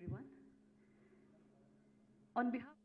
everyone. On behalf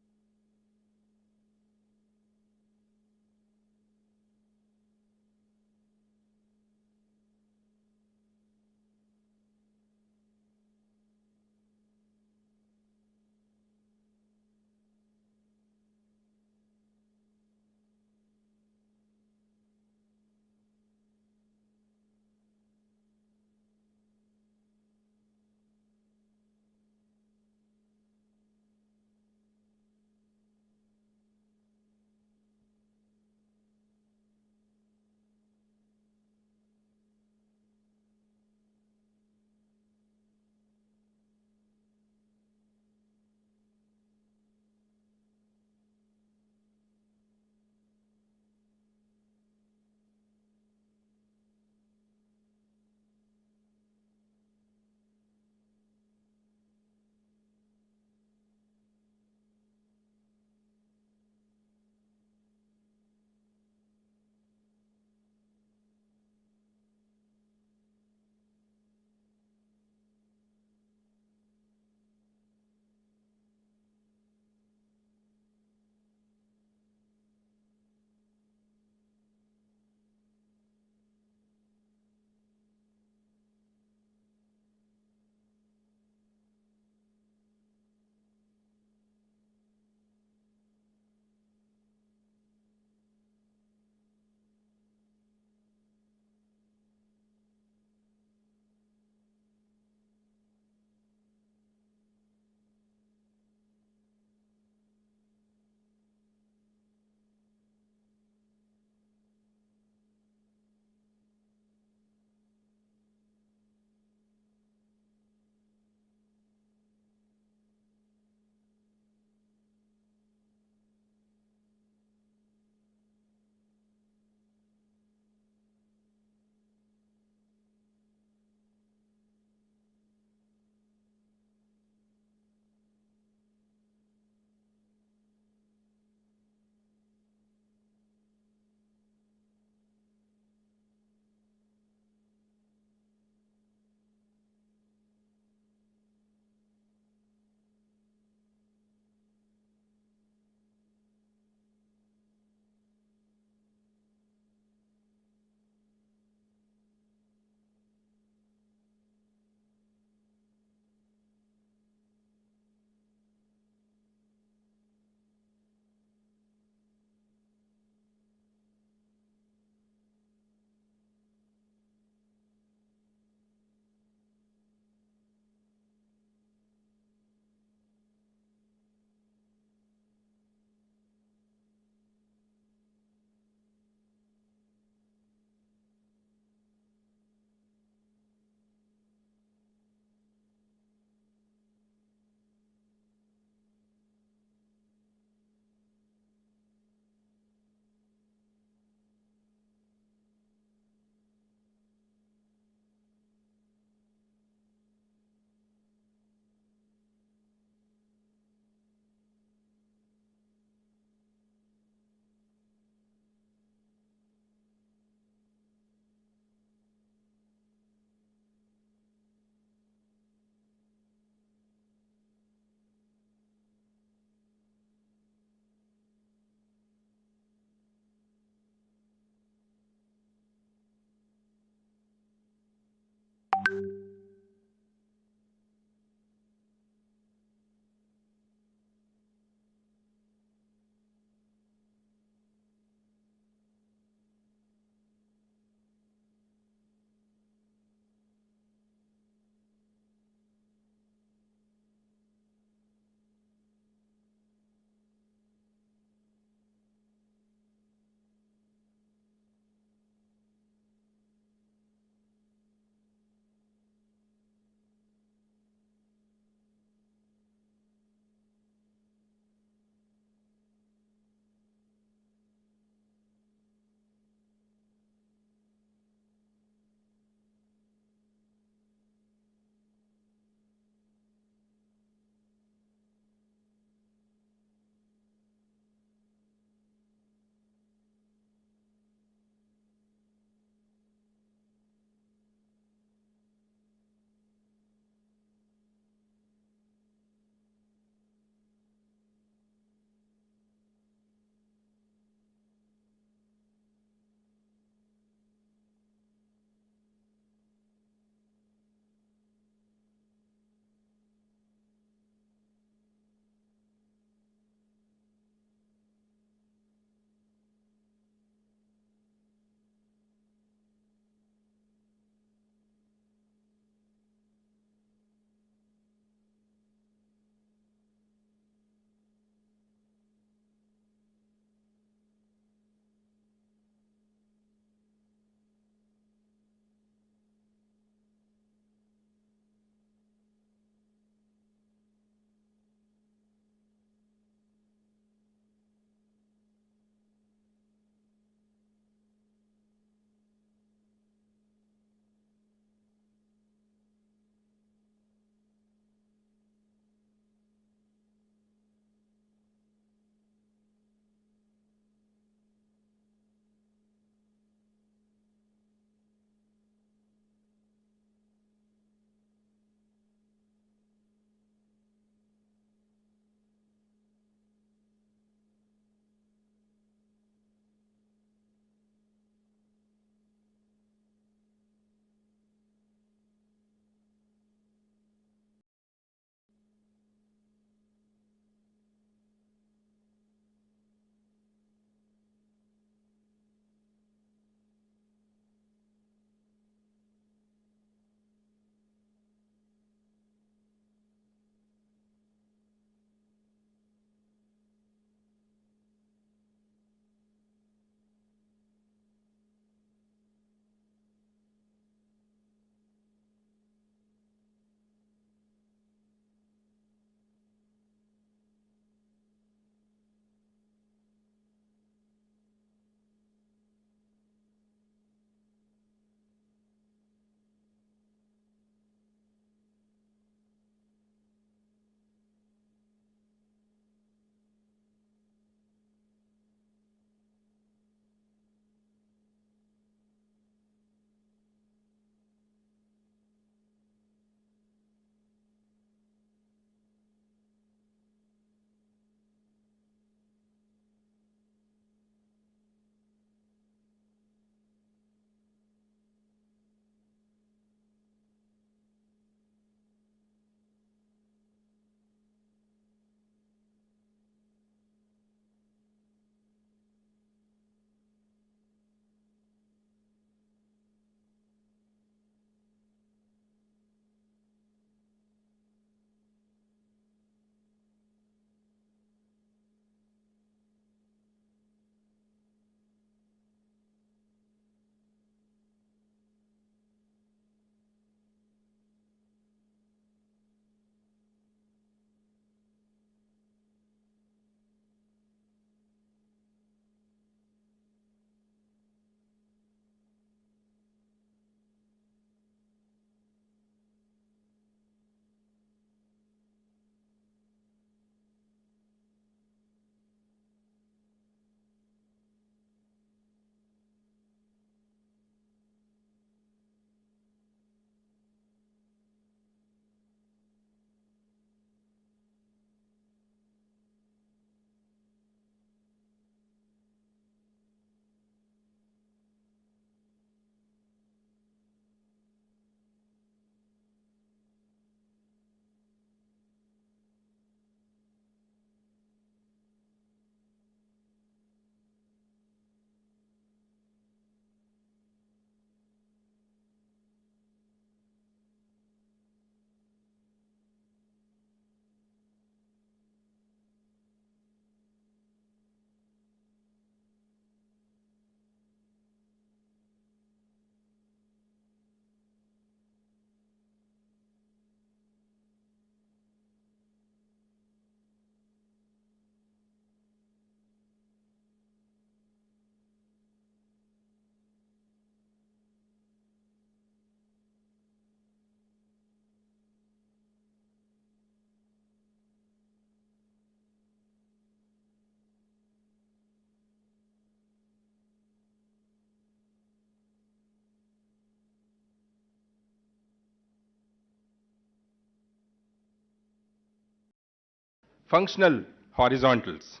functional horizontals,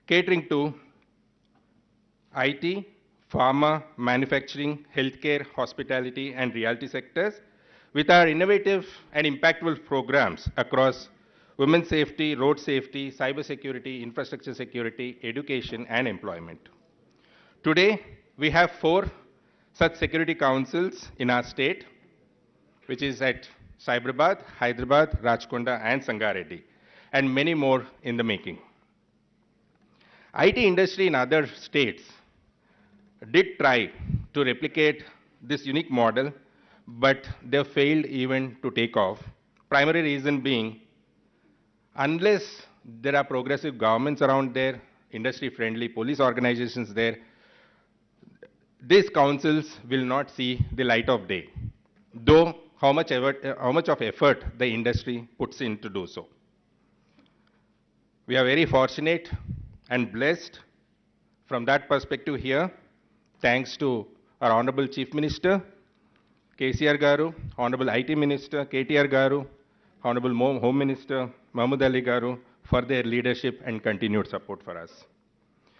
catering to IT, pharma, manufacturing, healthcare, hospitality, and realty sectors with our innovative and impactful programs across women's safety, road safety, cyber security, infrastructure security, education, and employment. Today, we have 4 such security councils in our state, which is at Cyberabad, Hyderabad, Rajkonda, and Sangareddy, and many more in the making. IT industry in other states did try to replicate this unique model, but they failed even to take off. Primary reason being, unless there are progressive governments around there, industry-friendly police organizations there, these councils will not see the light of day, though how much of effort the industry puts in to do so. We are very fortunate and blessed from that perspective here, thanks to our Honorable Chief Minister, KCR Garu, Honorable IT Minister, KTR Garu, Honorable Home Minister, Mahmood Ali Garu, for their leadership and continued support for us.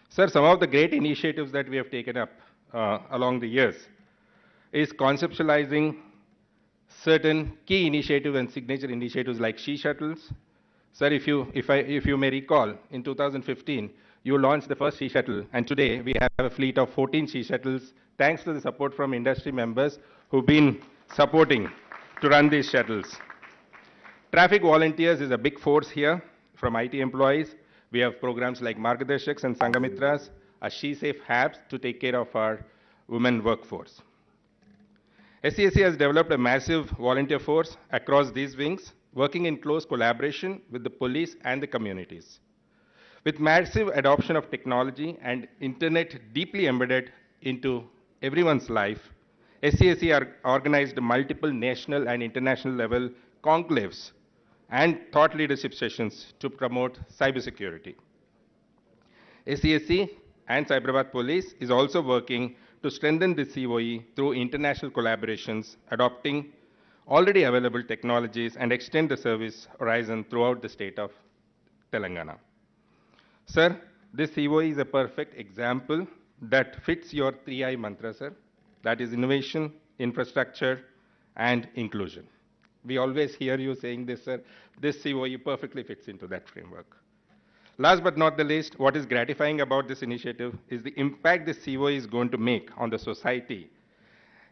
Sir, some of the great initiatives that we have taken up along the years is conceptualizing certain key initiatives and signature initiatives like She Shuttles. Sir, if you may recall, in 2015, you launched the first She Shuttle, and today we have a fleet of 14 She Shuttles, thanks to the support from industry members who've been supporting to run these shuttles. Traffic volunteers is a big force here from IT employees. We have programs like Margadeshaks and Sangamitras, a She Safe Hubs to take care of our women workforce. SCSC has developed a massive volunteer force across these wings, working in close collaboration with the police and the communities. With massive adoption of technology and internet deeply embedded into everyone's life, SCSC organized multiple national and international level conclaves and thought leadership sessions to promote cybersecurity. SCSC and Cyberabad Police is also working to strengthen the COE through international collaborations, adopting already available technologies and extend the service horizon throughout the state of Telangana. Sir, this COE is a perfect example that fits your 3I mantra, sir. That is innovation, infrastructure, and inclusion. We always hear you saying this, sir. This COE perfectly fits into that framework. Last but not the least, what is gratifying about this initiative is the impact this COE is going to make on the society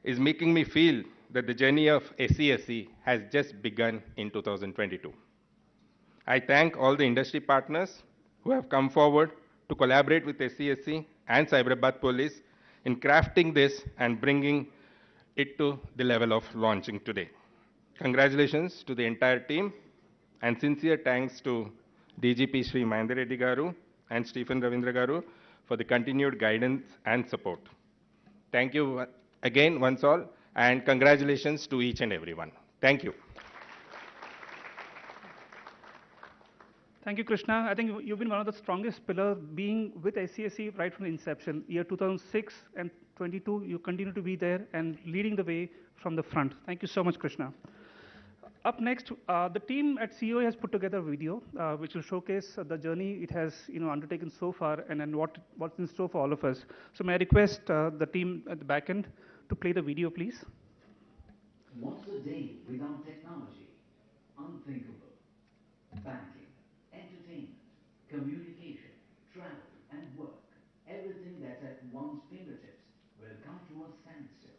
is making me feel that the journey of SCSC has just begun in 2022. I thank all the industry partners who have come forward to collaborate with SCSC and Cyberabad Police in crafting this and bringing it to the level of launching today. Congratulations to the entire team, and sincere thanks to DGP Sri Mahendra Reddy Garu and Stephen Ravindra Garu for the continued guidance and support. Thank you again once all, and congratulations to each and everyone. Thank you. Thank you, Krishna. I think you've been one of the strongest pillars, being with SCSC right from the inception. Year 2006 and 22, you continue to be there and leading the way from the front. Thank you so much, Krishna. Up next, the team at COE has put together a video which will showcase the journey it has undertaken so far and what's in store for all of us. So may I request the team at the back end to play the video, please. What's a day without technology? Unthinkable. Banking, entertainment, communication, travel, and work. Everything that's at one's fingertips will come to a standstill.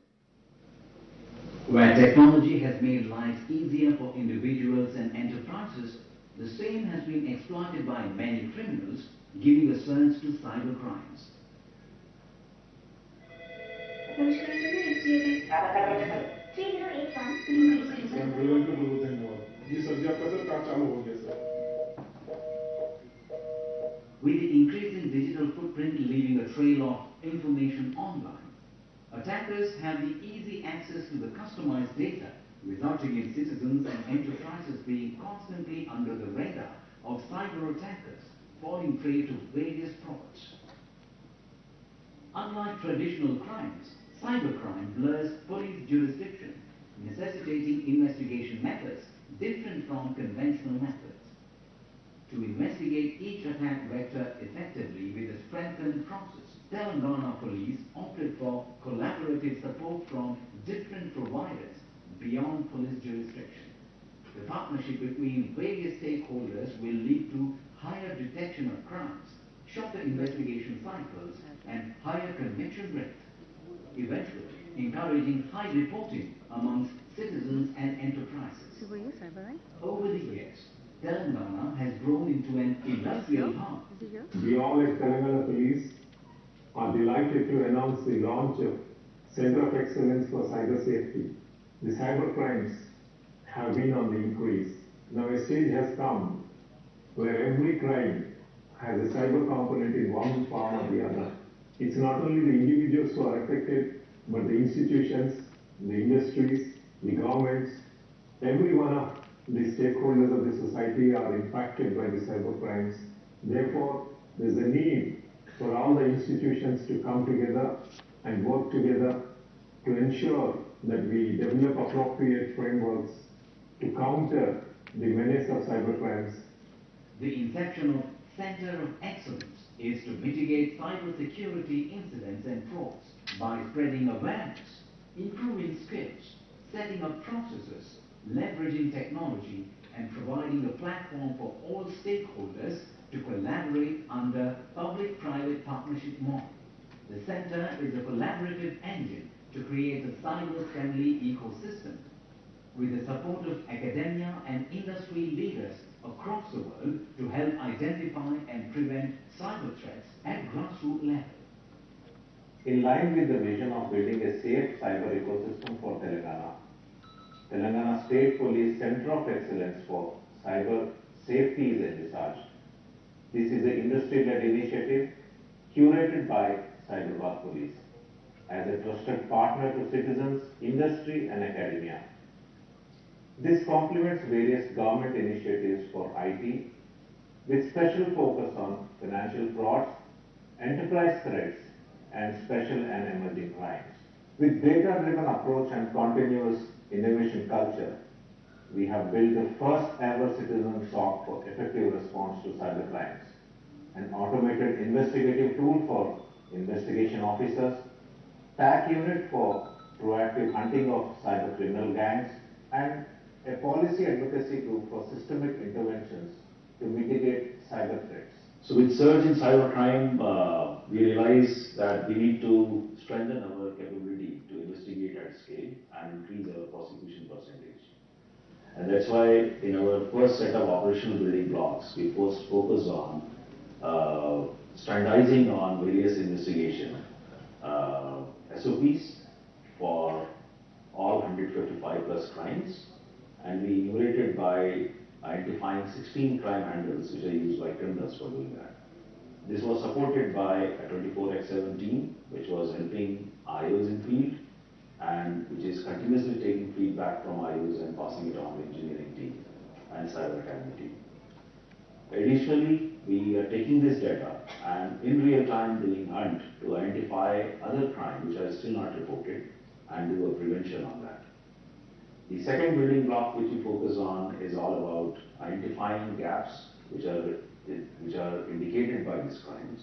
Where technology has made life easier for individuals and enterprises, the same has been exploited by many criminals, giving a surge to cyber crimes. With the increasing digital footprint leaving a trail of information online, attackers have the easy access to the customized data, resulting in citizens and enterprises being constantly under the radar of cyber attackers, falling prey to various frauds. Unlike traditional crimes, cybercrime blurs police jurisdiction, necessitating investigation methods different from conventional methods. attack vector effectively with a strengthened process. Telangana Police opted for collaborative support from different providers beyond police jurisdiction. The partnership between various stakeholders will lead to higher detection of crimes, shorter investigation cycles, and higher conviction rate, eventually encouraging high reporting amongst citizens and enterprises. Over the years, Telangana has grown into an industrial hub. We all at Telangana Police are delighted to announce the launch of Center of Excellence for Cyber Safety. The cyber crimes have been on the increase. Now a stage has come where every crime has a cyber component in one form or the other. It's not only the individuals who are affected, but the institutions, the industries, the governments, every one of the stakeholders of the society are impacted by the cyber crimes. Therefore, there's a need for all the institutions to come together and work together to ensure that we develop appropriate frameworks to counter the menace of cyber crimes. The inception of Center of Excellence is to mitigate cybersecurity incidents and frauds by spreading awareness, improving skills, setting up processes, leveraging technology, and providing a platform for all stakeholders to collaborate under public-private partnership model. The center is a collaborative engine to create a cyber-friendly ecosystem. With the support of academia and industry leaders across the world to help identify and prevent cyber threats at grassroots level. In line with the vision of building a safe cyber ecosystem for Telangana, Telangana State Police Center of Excellence for Cyber Safety is envisaged. This is an industry-led initiative curated by Cyberabad Police as a trusted partner to citizens, industry and academia. This complements various government initiatives for IT with special focus on financial frauds, enterprise threats and special and emerging crimes. With data-driven approach and continuous innovation culture, we have built the first ever citizen SOC for effective response to cyber crimes, an automated investigative tool for investigation officers, TAC unit for proactive hunting of cyber criminal gangs, and a policy advocacy group for systemic interventions to mitigate cyber threats. So with surge in cybercrime, we realize that we need to strengthen our capability to investigate at scale and increase our prosecution percentage. And that's why in our first set of operational building blocks, we first focus on standardizing on various investigation SOPs for all 155 plus crimes, and we enumerated by identifying 16 crime handles which are used by criminals for doing that. This was supported by a 24x7 team which was helping IOs in field and which is continuously taking feedback from IOs and passing it on to engineering team and cyber academy team. Additionally, we are taking this data and in real time doing hunt to identify other crimes which are still not reported and do a prevention on that. The second building block which we focus on is all about identifying gaps which are indicated by these crimes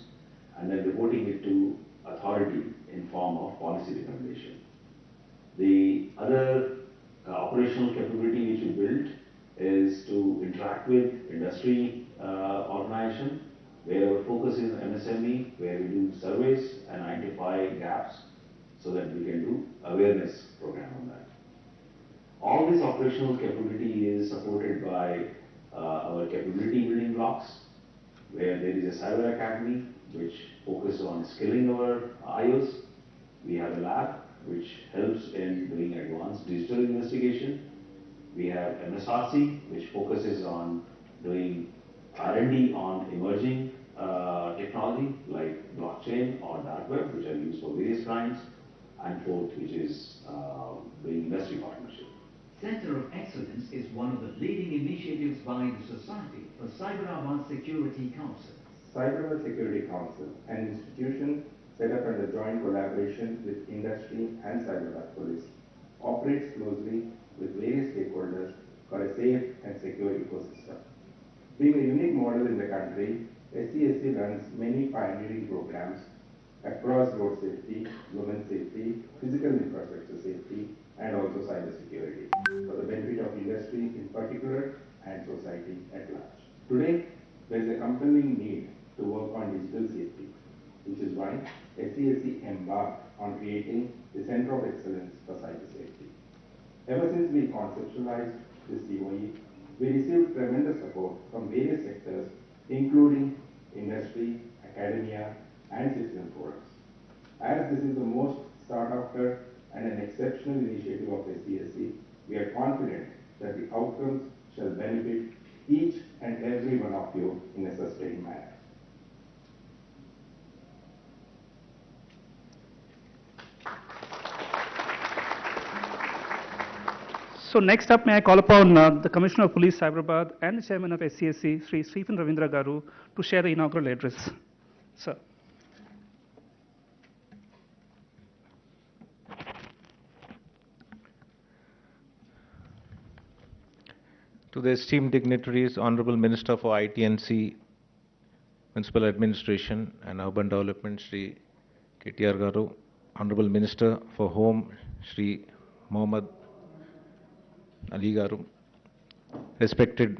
and then reporting it to authority in form of policy recommendation. The other operational capability which we built is to interact with industry organization, where our focus is MSME, where we do surveys and identify gaps so that we can do awareness program on that. All this operational capability is supported by our capability building blocks, where there is a cyber academy which focuses on skilling our IOs. We have a lab which helps in doing advanced digital investigation. We have MSRC which focuses on doing R&D on emerging technology like blockchain or dark web, which are used for various crimes. And fourth, which is doing industry partnership. Center of Excellence is one of the leading initiatives by the Society for Cyberabad Security Council. Cyberabad Security Council, an institution set up under joint collaboration with industry and Cyberabad Police, operates closely with various stakeholders for a safe and secure ecosystem. Being a unique model in the country, SCSC runs many pioneering programs across road safety, women safety, physical infrastructure safety, and also cyber security for the benefit of industry in particular and society at large. Today, there is a compelling need to work on digital safety, which is why SCSC embarked on creating the Center of Excellence for Cyber Safety. Ever since we conceptualized this COE, we received tremendous support from various sectors, including industry, academia, and citizen forums. As this is the most sought-after and an exceptional initiative of SCSC, we are confident that the outcomes shall benefit each and every one of you in a sustained manner. So next up, may I call upon the Commissioner of Police, Cyberabad, and the Chairman of SCSC, Sri Stephen Ravindra Garu, to share the inaugural address. Sir. To the esteemed dignitaries, Honorable Minister for IT&C, Municipal Administration and Urban Development, Sri KTR Garu, Honorable Minister for Home, Sri Mohammad Ali Garu, respected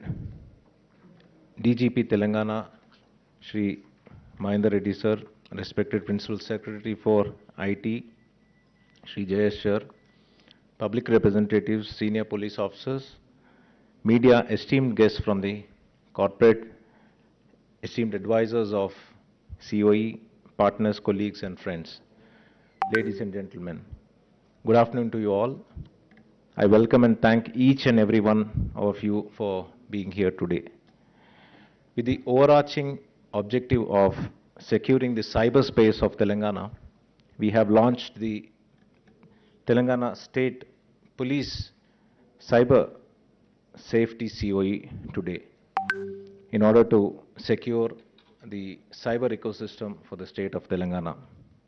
DGP Telangana, Sri Mahendra Reddy Sir, respected Principal Secretary for IT, Sri Jayesh Sir, public representatives, senior police officers, media, esteemed guests from the corporate, esteemed advisors of COE, partners, colleagues and friends. Ladies and gentlemen, good afternoon to you all. I welcome and thank each and every one of you for being here today. With the overarching objective of securing the cyberspace of Telangana, we have launched the Telangana State Police Cyber Safety COE today in order to secure the cyber ecosystem for the state of Telangana.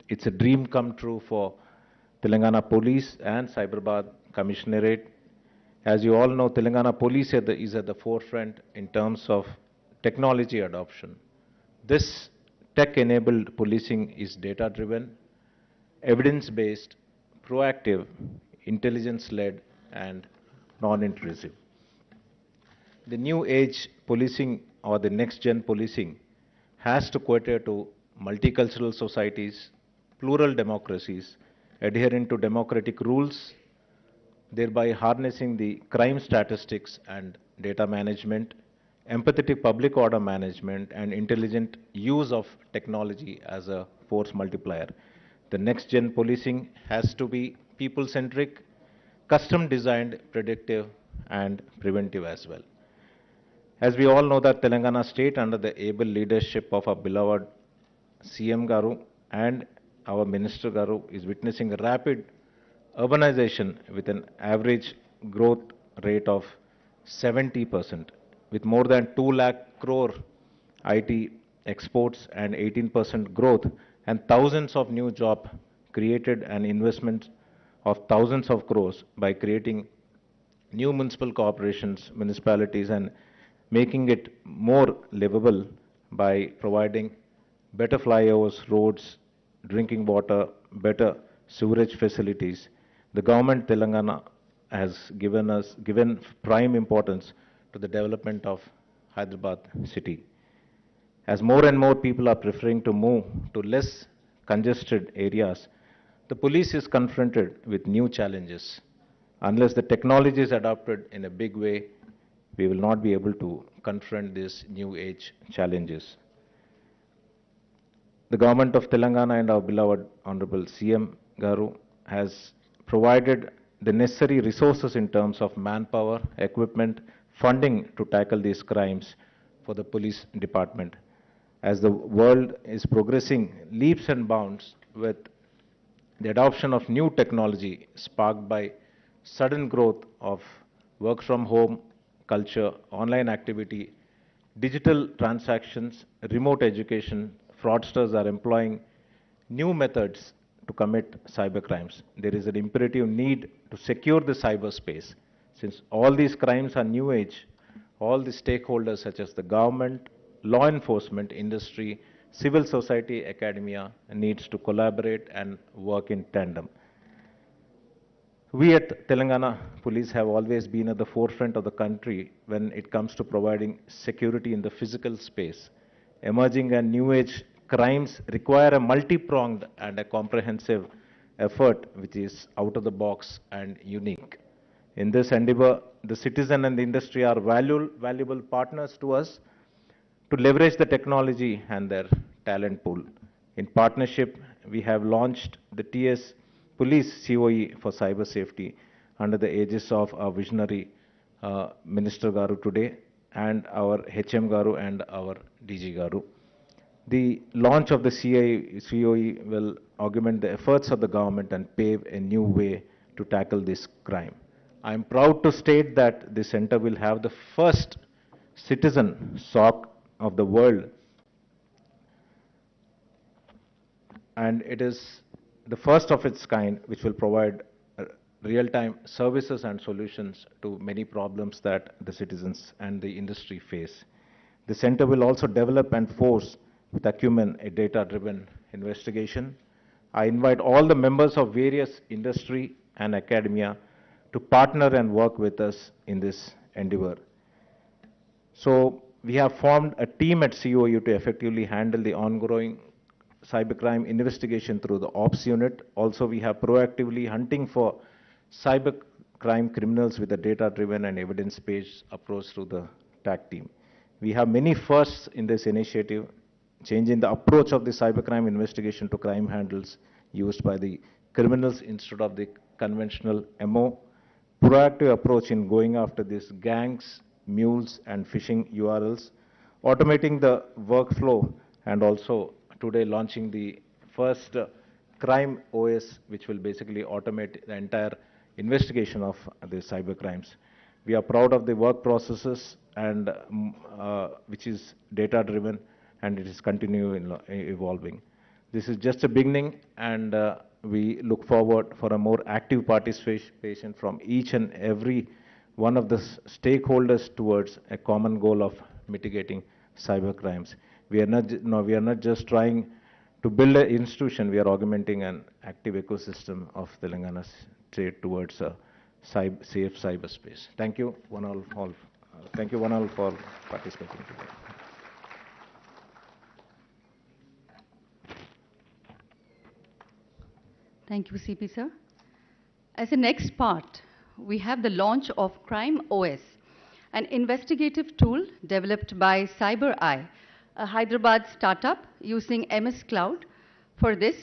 It's a dream come true for Telangana Police and Cyberabad Commissionerate. As you all know, Telangana Police is at the forefront in terms of technology adoption. This tech-enabled policing is data-driven, evidence-based, proactive, intelligence-led, and non-intrusive. The new age policing or the next-gen policing has to cater to multicultural societies, plural democracies, adhering to democratic rules, thereby harnessing the crime statistics and data management, empathetic public order management, and intelligent use of technology as a force multiplier. The next-gen policing has to be people-centric, custom-designed, predictive, and preventive as well. As we all know that Telangana state under the able leadership of our beloved CM Garu and our Minister Garu is witnessing a rapid urbanization with an average growth rate of 70%, with more than 2 lakh crore IT exports and 18% growth and thousands of new jobs created and investment of thousands of crores by creating new municipal corporations, municipalities, and making it more livable by providing better flyovers, roads, drinking water, better sewerage facilities. The government Telangana has given prime importance to the development of Hyderabad city. As more and more people are preferring to move to less congested areas, the police is confronted with new challenges. Unless the technology is adopted in a big way, we will not be able to confront these new age challenges. The government of Telangana and our beloved Honorable CM Garu has provided the necessary resources in terms of manpower, equipment, funding to tackle these crimes for the police department. As the world is progressing leaps and bounds with the adoption of new technology sparked by sudden growth of work from home culture, online activity, digital transactions, remote education, fraudsters are employing new methods to commit cyber crimes. There is an imperative need to secure the cyberspace. Since all these crimes are new age, all the stakeholders such as the government, law enforcement, industry, civil society, academia needs to collaborate and work in tandem. We at Telangana Police have always been at the forefront of the country when it comes to providing security in the physical space. Emerging and new age crimes require a multi-pronged and a comprehensive effort which is out of the box and unique. In this endeavor, the citizen and the industry are valuable partners to us to leverage the technology and their talent pool. In partnership, we have launched the TS Police COE for cyber safety under the aegis of our visionary Minister Garu today and our HM Garu and our DG Garu. The launch of the COE will augment the efforts of the government and pave a new way to tackle this crime. I am proud to state that the center will have the first citizen SOC of the world, and it is the first of its kind which will provide real-time services and solutions to many problems that the citizens and the industry face. The center will also develop and force with acumen a data-driven investigation. I invite all the members of various industry and academia to partner and work with us in this endeavor. So we have formed a team at COU to effectively handle the ongoing cybercrime investigation through the Ops unit. Also, we have proactively hunting for cybercrime criminals with a data-driven and evidence-based approach through the TAC team. We have many firsts in this initiative, changing the approach of the cybercrime investigation to crime handles used by the criminals instead of the conventional MO. Proactive approach in going after these gangs, mules, and phishing URLs, automating the workflow, and also today launching the first crime OS, which will basically automate the entire investigation of the cyber crimes. We are proud of the work processes and which is data driven, and it is continuing evolving. This is just a beginning, and we look forward for a more active participation from each and every one of the stakeholders towards a common goal of mitigating cyber crimes. We are not just trying to build an institution, we are augmenting an active ecosystem of Telangana state towards a safe cyberspace. Thank you one all for participating today. Thank you, CP sir. As a next part, we have the launch of Crime OS, an investigative tool developed by CyberEye, a Hyderabad startup using MS Cloud. For this,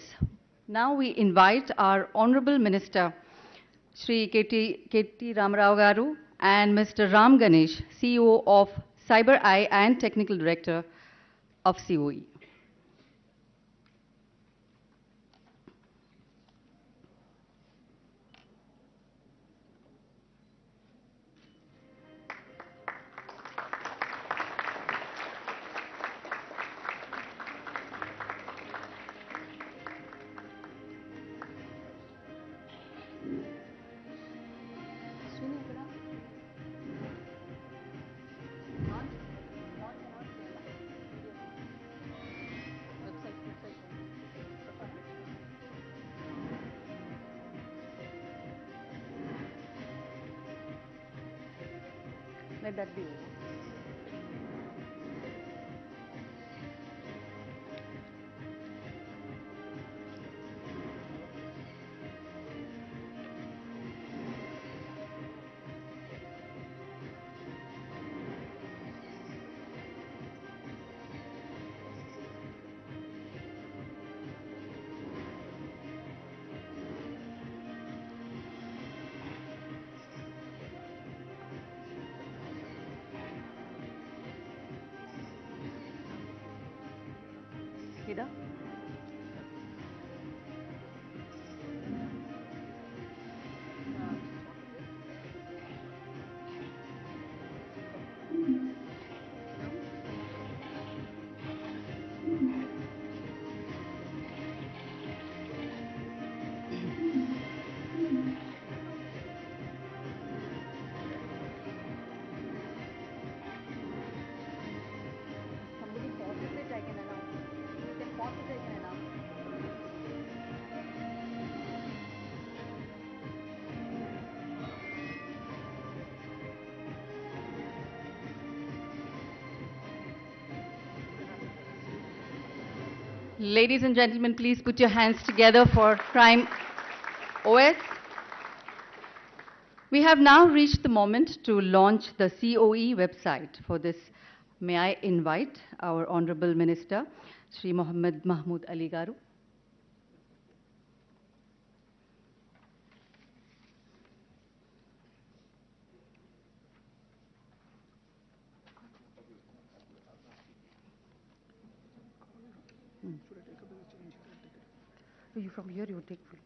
now we invite our Honorable Minister, Shri KT Ramarao Garu, and Mr. Ram Ganesh, CEO of CyberEye and Technical Director of COE. Let that be over. Hida? Ladies and gentlemen, please put your hands together for Crime OS. We have now reached the moment to launch the COE website. For this, may I invite our Honorable Minister, Sri Mahmood Ali Garu. You from here, you take full.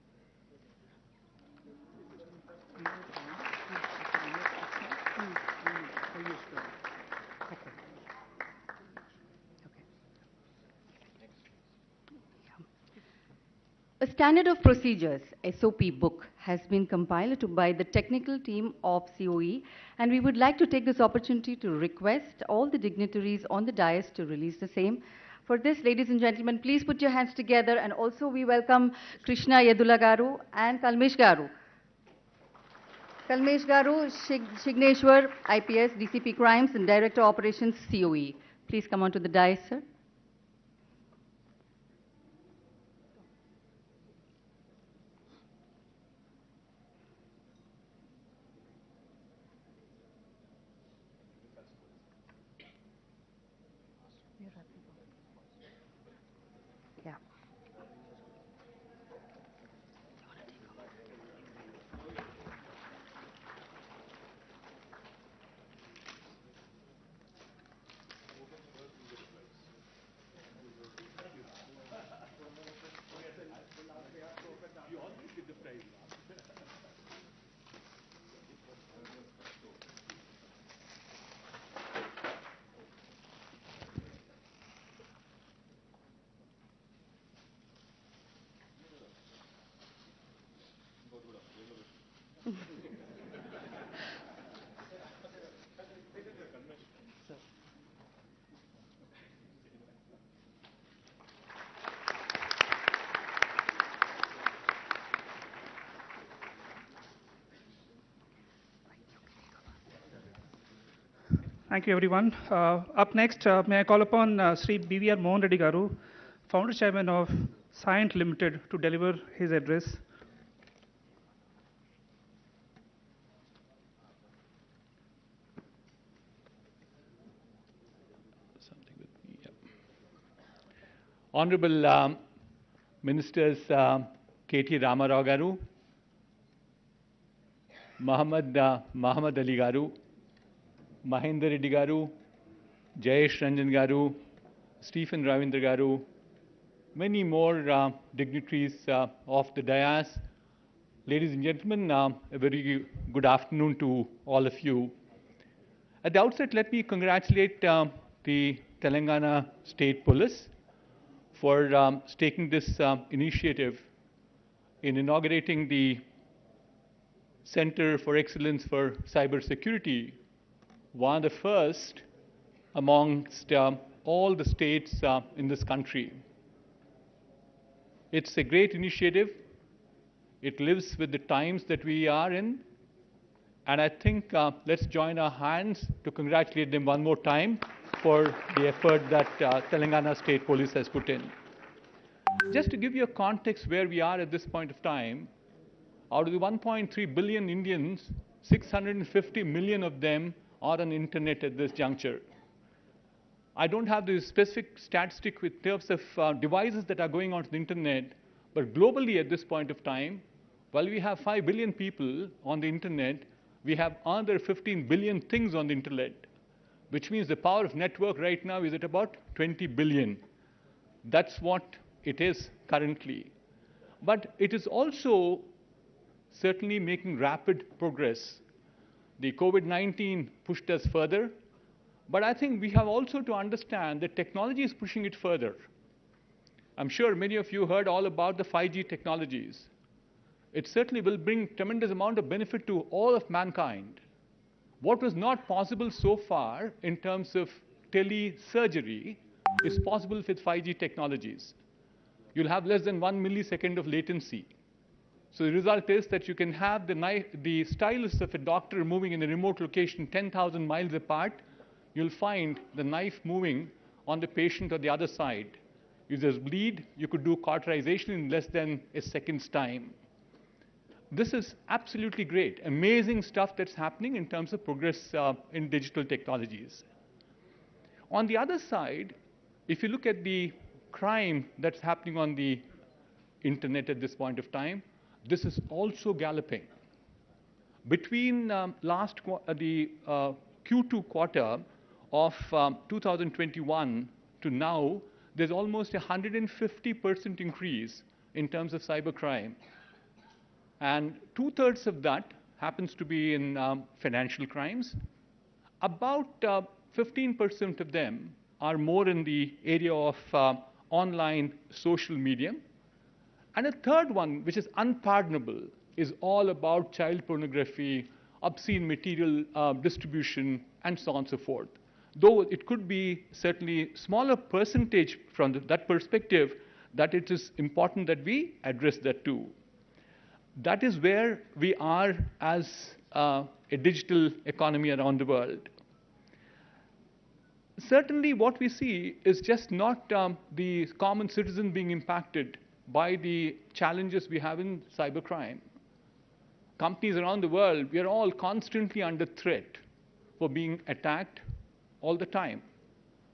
A standard of procedures, SOP book, has been compiled by the technical team of COE, and we would like to take this opportunity to request all the dignitaries on the dais to release the same. For this, ladies and gentlemen, please put your hands together, and also we welcome Krishna Yedula Garu and Kalmesh Garu. Kalmesh Garu, Shigneshwar, IPS, DCP Crimes, and Director Operations, COE. Please come on to the dais, sir. Yeah. Thank you, everyone. Up next, may I call upon Sri BVR Mohan Reddy Garu, Founder Chairman of Scient Limited, to deliver his address. Honorable Ministers KT Ramarao Garu, Muhammad Ali Garu, Mahendra Reddy Garu, Jayesh Ranjan Garu, Stephen Ravindra Garu, many more dignitaries of the dais. Ladies and gentlemen, a very good afternoon to all of you. At the outset, let me congratulate the Telangana State Police for taking this initiative in inaugurating the Center for Excellence for Cybersecurity, one of the first amongst all the states in this country. It's a great initiative. It lives with the times that we are in. And I think let's join our hands to congratulate them one more time for the effort that Telangana State Police has put in. Just to give you a context where we are at this point of time, out of the 1.3 billion Indians, 650 million of them are on the internet at this juncture. I don't have the specific statistic with terms of devices that are going onto the internet, but globally at this point of time, while we have 5 billion people on the internet, we have another 15 billion things on the internet, which means the power of network right now is at about 20 billion. That's what it is currently. But it is also certainly making rapid progress. The COVID-19 pushed us further, but I think we have also to understand that technology is pushing it further. I'm sure many of you heard all about the 5G technologies. It certainly will bring tremendous amount of benefit to all of mankind. What was not possible so far in terms of telesurgery is possible with 5G technologies. You'll have less than 1 millisecond of latency. So the result is that you can have the stylus of a doctor moving in a remote location 10,000 miles apart. You'll find the knife moving on the patient on the other side. users bleed, you could do cauterization in less than a second's time. This is absolutely great, amazing stuff that's happening in terms of progress in digital technologies. On the other side, if you look at the crime that's happening on the internet at this point of time, this is also galloping. Between the Q2 quarter of 2021 to now, there's almost a 150% increase in terms of cybercrime. And 2/3 of that happens to be in financial crimes. About 15% of them are more in the area of online social media. And a third one, which is unpardonable, is all about child pornography, obscene material distribution, and so on and so forth. Though it could be certainly smaller percentage from that perspective, that it is important that we address that too. That is where we are as a digital economy around the world. Certainly what we see is just not the common citizen being impacted by the challenges we have in cybercrime. Companies around the world, we are all constantly under threat for being attacked all the time.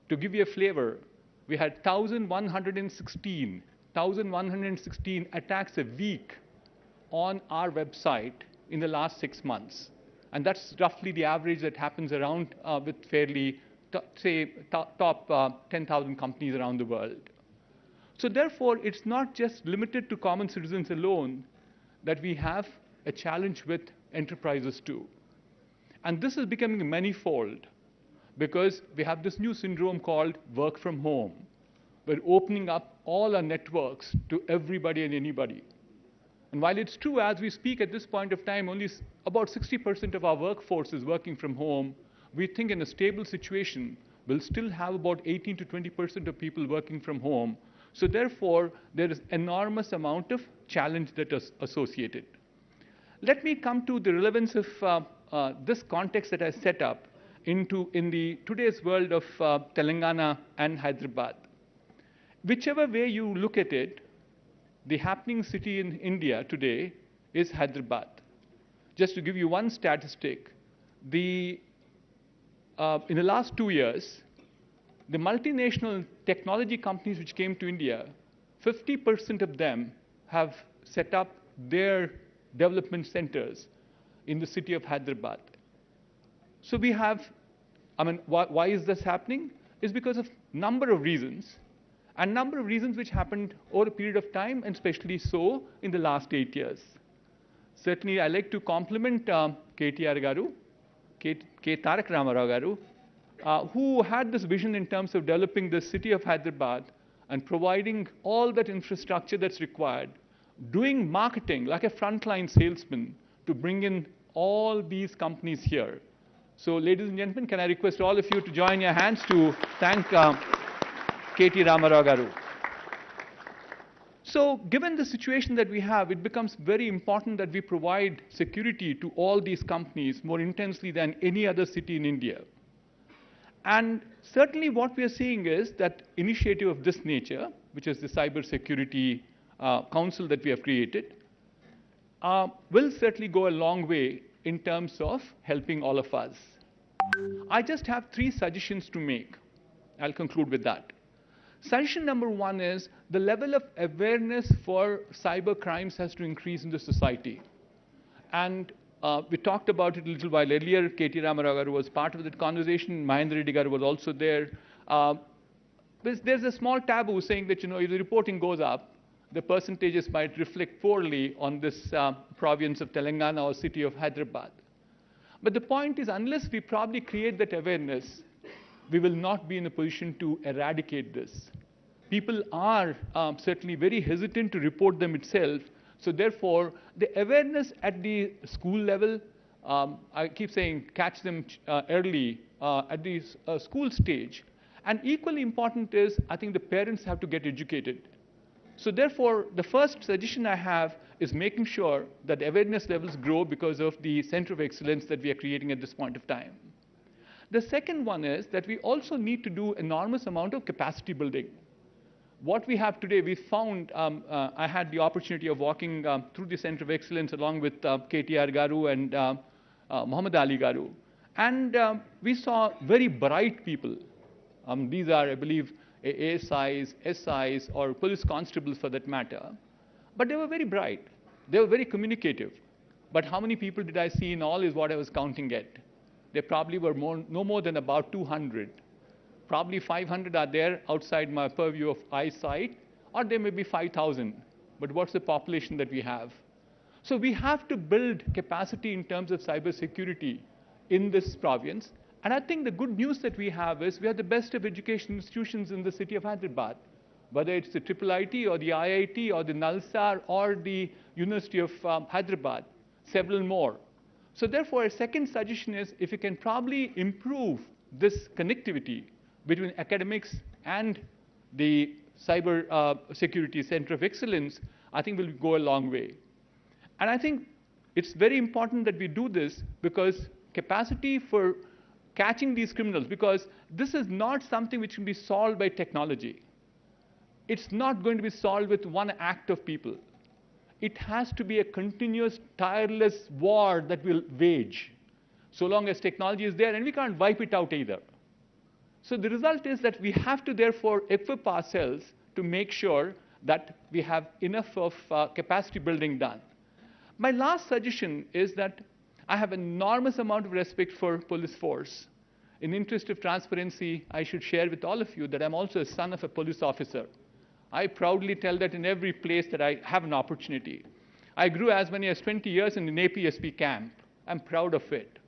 To give you a flavor, we had 1,116 attacks a week on our website in the last 6 months. And that's roughly the average that happens around with fairly, top 10,000 companies around the world. So therefore, it's not just limited to common citizens alone that we have a challenge with enterprises too. And this is becoming manifold because we have this new syndrome called work from home. We're opening up all our networks to everybody and anybody. And while it's true, as we speak at this point of time, only about 60% of our workforce is working from home, we think in a stable situation, we'll still have about 18 to 20% of people working from home. So therefore, there is enormous amount of challenge that is associated. Let me come to the relevance of this context that I set up in the today's world of Telangana and Hyderabad. Whichever way you look at it, the happening city in India today is Hyderabad. Just to give you one statistic, in the last 2 years, the multinational technology companies which came to India, 50% of them have set up their development centers in the city of Hyderabad. So we have, why is this happening? It's because of number of reasons. And number of reasons which happened over a period of time, and especially so in the last 8 years. Certainly, I like to compliment KTR Garu, K. Tarak Ramarao Garu, who had this vision in terms of developing the city of Hyderabad and providing all that infrastructure that's required, doing marketing like a frontline salesman to bring in all these companies here. So, ladies and gentlemen, can I request all of you to join your hands to thank KT Ramarao Garu. So given the situation that we have, it becomes very important that we provide security to all these companies more intensely than any other city in India. And certainly what we are seeing is that initiative of this nature, which is the Cyber Security Council that we have created, will certainly go a long way in terms of helping all of us. I just have 3 suggestions to make. I'll conclude with that. Suggestion number 1 is the level of awareness for cyber crimes has to increase in the society. And we talked about it a little while earlier. KT Ramarao Garu was part of that conversation. Mahendra Reddy Garu was also there. There's a small taboo saying that, if the reporting goes up, the percentages might reflect poorly on this province of Telangana or city of Hyderabad. But the point is, unless we probably create that awareness, we will not be in a position to eradicate this. People are certainly very hesitant to report them itself. So therefore, the awareness at the school level, I keep saying catch them early at the school stage. And equally important is, I think the parents have to get educated. So therefore, the first suggestion I have is making sure that awareness levels grow because of the center of excellence that we are creating at this point of time. The second one is that we also need to do enormous amount of capacity building. What we have today, we found, I had the opportunity of walking through the Center of Excellence along with KTR Garu and Muhammad Ali Garu. And we saw very bright people. These are, I believe, ASIs, SIs, or police constables for that matter. But they were very bright. They were very communicative. But how many people did I see in all is what I was counting at. There probably were no more than about 200. Probably 500 are there outside my purview of eyesight, or there may be 5,000. But what's the population that we have? So we have to build capacity in terms of cybersecurity in this province. And I think the good news that we have is we have the best of education institutions in the city of Hyderabad, whether it's the IIIT or the IIT or the Nalsar or the University of Hyderabad, several more. So therefore, a second suggestion is if you can probably improve this connectivity between academics and the cyber security center of excellence, I think will go a long way. And I think it's very important that we do this because capacity for catching these criminals, because this is not something which can be solved by technology. It's not going to be solved with one act of people. It has to be a continuous, tireless war that we'll wage, so long as technology is there, and we can't wipe it out either. So the result is that we have to therefore equip ourselves to make sure that we have enough of capacity building done. My last suggestion is that I have an enormous amount of respect for police force. In the interest of transparency, I should share with all of you that I'm also a son of a police officer. I proudly tell that in every place that I have an opportunity. I grew as many as 20 years in an APSP camp. I'm proud of it.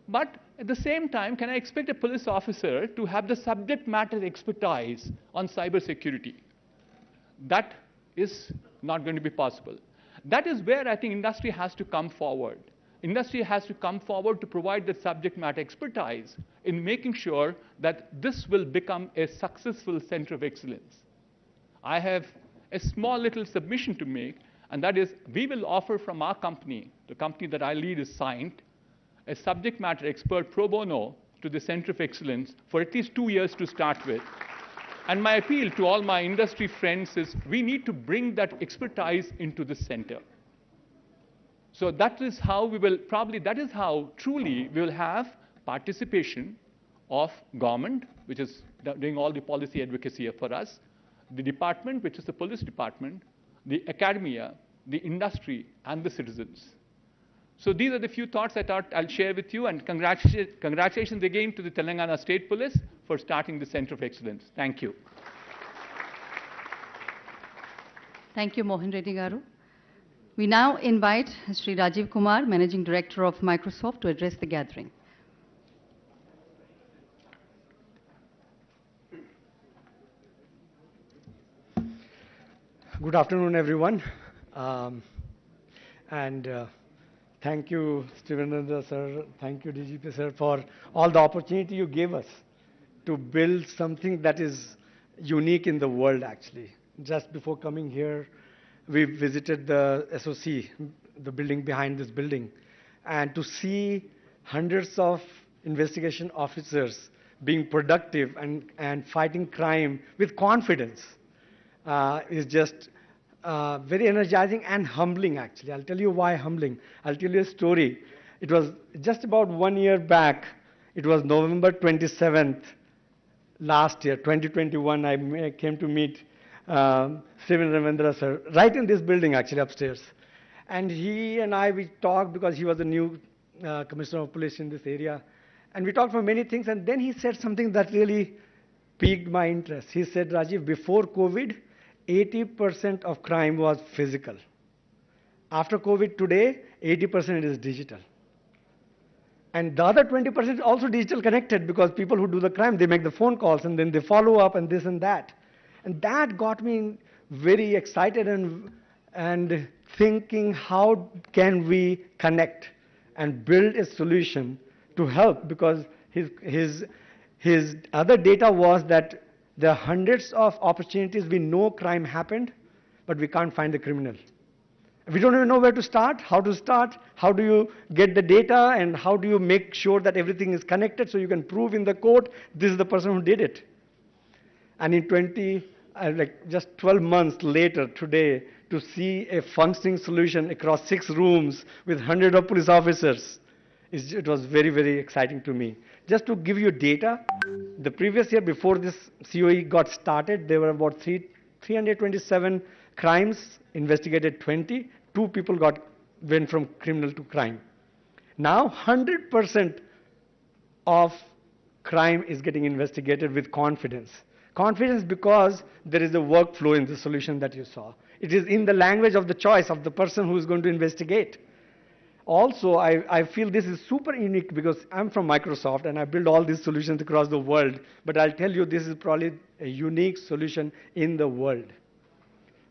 But at the same time, can I expect a police officer to have the subject matter expertise on cybersecurity? That is not going to be possible. That is where I think industry has to come forward. Industry has to come forward to provide the subject matter expertise in making sure that this will become a successful center of excellence. I have a small little submission to make, and that is we will offer from our company, the company that I lead is Signed, a subject matter expert pro bono to the Center of Excellence for at least 2 years to start with. And my appeal to all my industry friends is we need to bring that expertise into the center. So that is how we will that is how truly we will have participation of government, which is doing all the policy advocacy for us, the department, which is the police department, the academia, the industry, and the citizens. So these are the few thoughts I thought I'll share with you, and congratulations again to the Telangana State Police for starting the Center of Excellence. Thank you. Thank you, Mohan Reddy Garu. We now invite Sri Rajiv Kumar, Managing Director of Microsoft, to address the gathering. Good afternoon, everyone. Thank you, Srivananda sir, thank you, DGP sir, for all the opportunity you gave us to build something that is unique in the world, actually. Just before coming here, we visited the SOC, the building behind this building, and to see hundreds of investigation officers being productive and fighting crime with confidence is just very energizing and humbling, actually. I'll tell you why humbling. I'll tell you a story. It was just about 1 year back. It was November 27th last year, 2021. I came to meet Steven Ravindra sir, right in this building, actually, upstairs. And he and I, we talked because he was the new Commissioner of Police in this area. And we talked for many things. And then he said something that really piqued my interest. He said, Rajiv, before COVID, 80% of crime was physical. After COVID today, 80% is digital. And the other 20% is also digital connected, because people who do the crime, they make the phone calls and then they follow up and this and that. And that got me very excited and thinking, how can we connect and build a solution to help? Because his other data was that there are hundreds of opportunities. We know crime happened, but we can't find the criminal. We don't even know where to start, how do you get the data, and how do you make sure that everything is connected so you can prove in the court this is the person who did it. And in like just 12 months later today, to see a functioning solution across 6 rooms with 100 of police officers, it was very, very exciting to me. Just to give you data, the previous year before this COE got started, there were about 327 crimes, investigated 20, 2 people went from criminal to crime. Now 100% of crime is getting investigated with confidence. Confidence because there is a workflow in the solution that you saw. It is in the language of the choice of the person who is going to investigate. Also, I feel this is super unique because I'm from Microsoft and I build all these solutions across the world, but I'll tell you this is probably a unique solution in the world.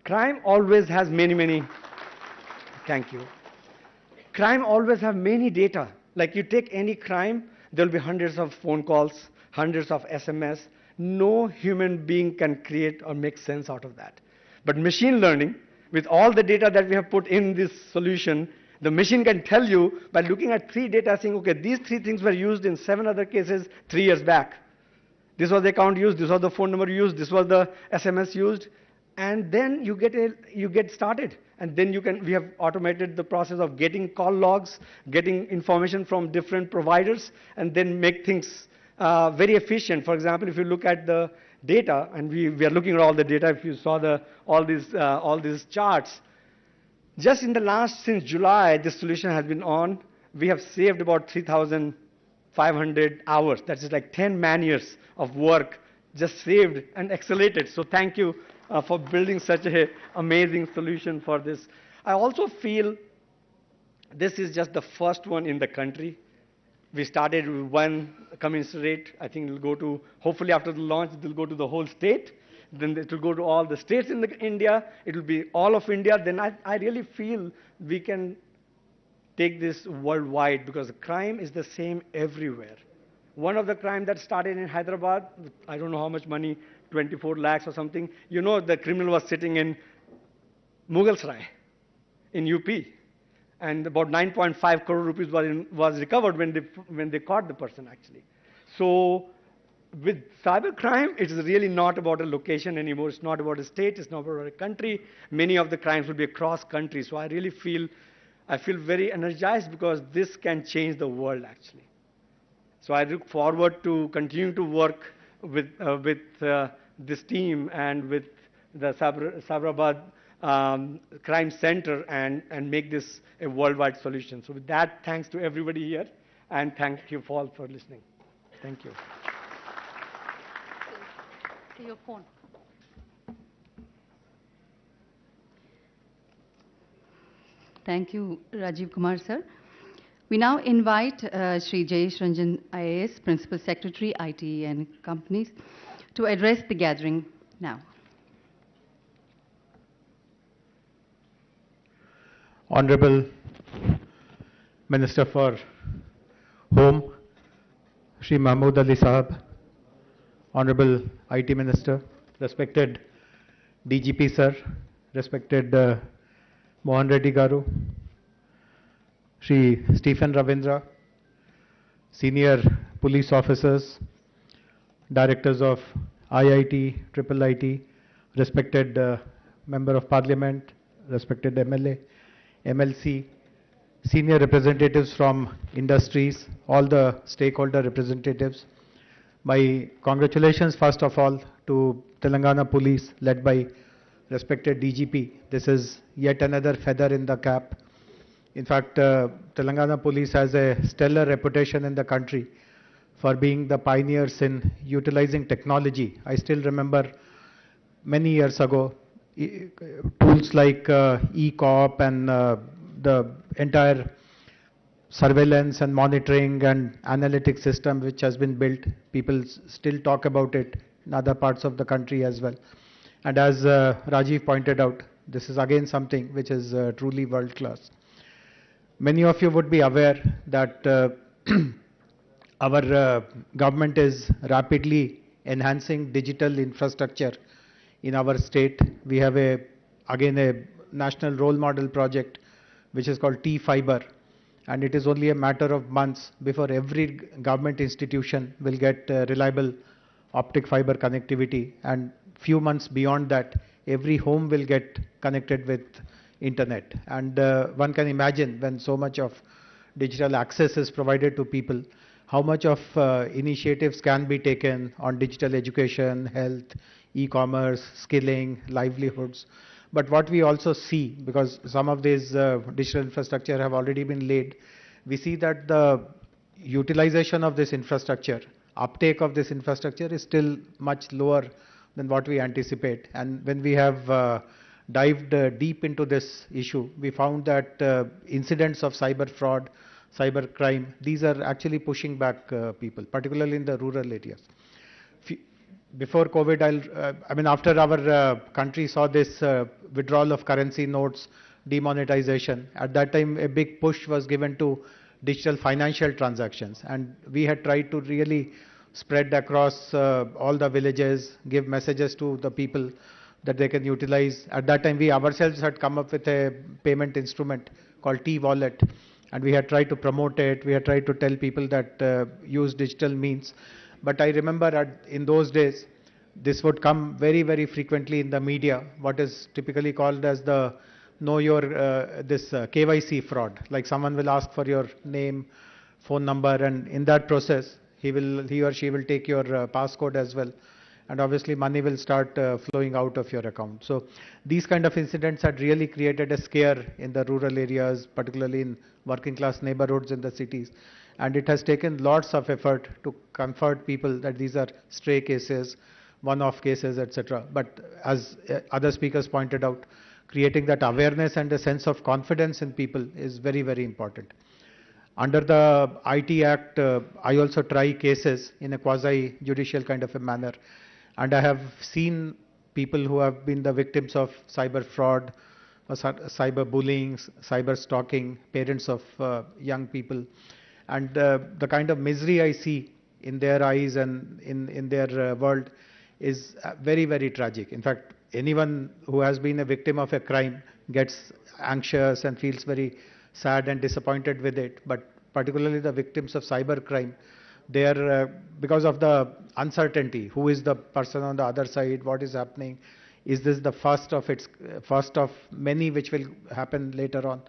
Crime always has many, thank you. Crime always have many data. Like you take any crime, there'll be hundreds of phone calls, hundreds of SMS. No human being can create or make sense out of that. But machine learning, with all the data that we have put in this solution, the machine can tell you by looking at 3 data saying, okay, these 3 things were used in 7 other cases 3 years back. This was the account used, this was the phone number used, this was the SMS used, and then you get started. And then we have automated the process of getting call logs, getting information from different providers, and then make things very efficient. For example, if you look at the data, and we are looking at all the data, if you saw all these charts, just in the since July, this solution has been on. We have saved about 3,500 hours. That is like 10 man-years of work just saved and accelerated. So thank you for building such an amazing solution for this. I also feel this is just the first one in the country. We started with one commissionerate. I think it will go to, hopefully after the launch, it will go to the whole state. Then it will go to all the states in India. It will be all of India. Then I really feel we can take this worldwide because crime is the same everywhere. One of the crime that started in Hyderabad, I don't know how much money, 24 lakhs or something. You know, the criminal was sitting in Mughalsarai in UP. And about 9.5 crore rupees was recovered when they caught the person, actually. So with cybercrime, it is really not about a location anymore. It's not about a state. It's not about a country. Many of the crimes will be across countries. So I really feel very energized because this can change the world, actually. So I look forward to continuing to work with this team and with the Cyberabad Crime Center and make this a worldwide solution. So with that, thanks to everybody here, and thank you all for listening. Thank you. To your phone. Thank you, Rajiv Kumar, sir. We now invite Shri Jayesh Ranjan IAS, Principal Secretary, IT and Companies, to address the gathering now. Honorable Minister for Home, Shri Mahmood Ali Sahab, Honorable IT Minister, respected DGP Sir, respected Mohan Reddy Garu, Shri Stephen Ravindra, senior police officers, directors of IIT, Triple IT, respected Member of Parliament, respected MLA, MLC, senior representatives from industries, all the stakeholder representatives. My congratulations first of all to Telangana Police led by respected DGP. This is yet another feather in the cap. In fact, Telangana Police has a stellar reputation in the country for being the pioneers in utilizing technology. I still remember many years ago, tools like e-cop and the entire surveillance and monitoring and analytics system which has been built. People still talk about it in other parts of the country as well. And as Rajiv pointed out, this is again something which is truly world class. Many of you would be aware that our government is rapidly enhancing digital infrastructure in our state. We have again a national role model project which is called T-Fiber, and it is only a matter of months before every government institution will get reliable optic fiber connectivity, and few months beyond that, every home will get connected with internet. And one can imagine when so much of digital access is provided to people, how much of initiatives can be taken on digital education, health, e-commerce, skilling, livelihoods. But what we also see, because some of these digital infrastructure have already been laid, we see that the utilization of this infrastructure, uptake of this infrastructure is still much lower than what we anticipate. And when we have dived deep into this issue, we found that incidents of cyber fraud, cyber crime, these are actually pushing back people, particularly in the rural areas. Before COVID, I mean, after our country saw this withdrawal of currency notes, demonetization, at that time a big push was given to digital financial transactions. And we had tried to really spread across all the villages, give messages to the people that they can utilize. At that time, we ourselves had come up with a payment instrument called T-Wallet. And we had tried to promote it. We had tried to tell people that use digital means. But I remember in those days, this would come very, very frequently in the media, what is typically called as the know your, this KYC fraud. Like someone will ask for your name, phone number, and in that process, he or she will take your passcode as well. And obviously money will start flowing out of your account. So these kind of incidents had really created a scare in the rural areas, particularly in working class neighborhoods in the cities. And it has taken lots of effort to comfort people that these are stray cases, one-off cases, etc. But as other speakers pointed out, creating that awareness and a sense of confidence in people is very, very important. Under the IT Act, I also try cases in a quasi-judicial kind of a manner. And I have seen people who have been the victims of cyber fraud, cyber bullying, cyber stalking, parents of young people. And the kind of misery I see in their eyes and in their world is very, very tragic. In fact, anyone who has been a victim of a crime gets anxious and feels very sad and disappointed with it. But particularly the victims of cyber crime, they are, because of the uncertainty, who is the person on the other side, what is happening, is this the first of many which will happen later on?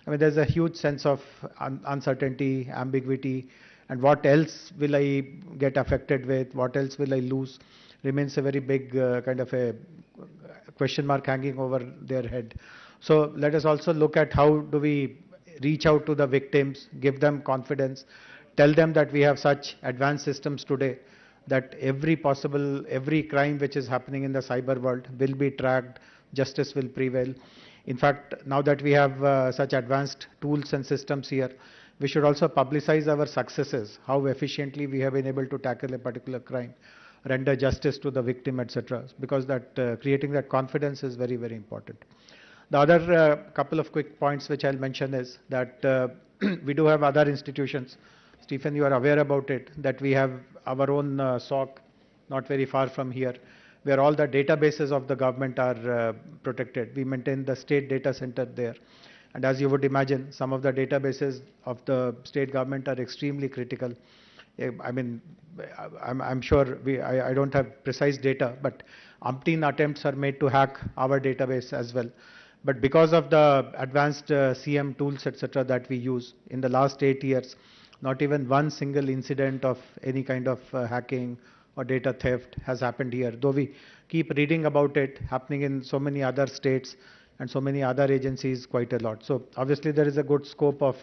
I mean, there's a huge sense of uncertainty, ambiguity, and what else will I get affected with, what else will I lose, remains a very big kind of a question mark hanging over their head. So let us also look at how do we reach out to the victims, give them confidence, tell them that we have such advanced systems today that every crime which is happening in the cyber world will be tracked, justice will prevail. In fact, now that we have such advanced tools and systems here, we should also publicize our successes, how efficiently we have been able to tackle a particular crime, render justice to the victim, etc. Because that creating that confidence is very, very important. The other couple of quick points which I'll mention is that we do have other institutions. Stephen, you are aware about it, that we have our own SOC, not very far from here, where all the databases of the government are protected. We maintain the state data center there. And as you would imagine, some of the databases of the state government are extremely critical. I mean, I'm sure I don't have precise data, but umpteen attempts are made to hack our database as well. But because of the advanced CM tools, etc., that we use in the last 8 years, not even one single incident of any kind of hacking or data theft has happened here, though we keep reading about it happening in so many other states and so many other agencies quite a lot. So obviously there is a good scope of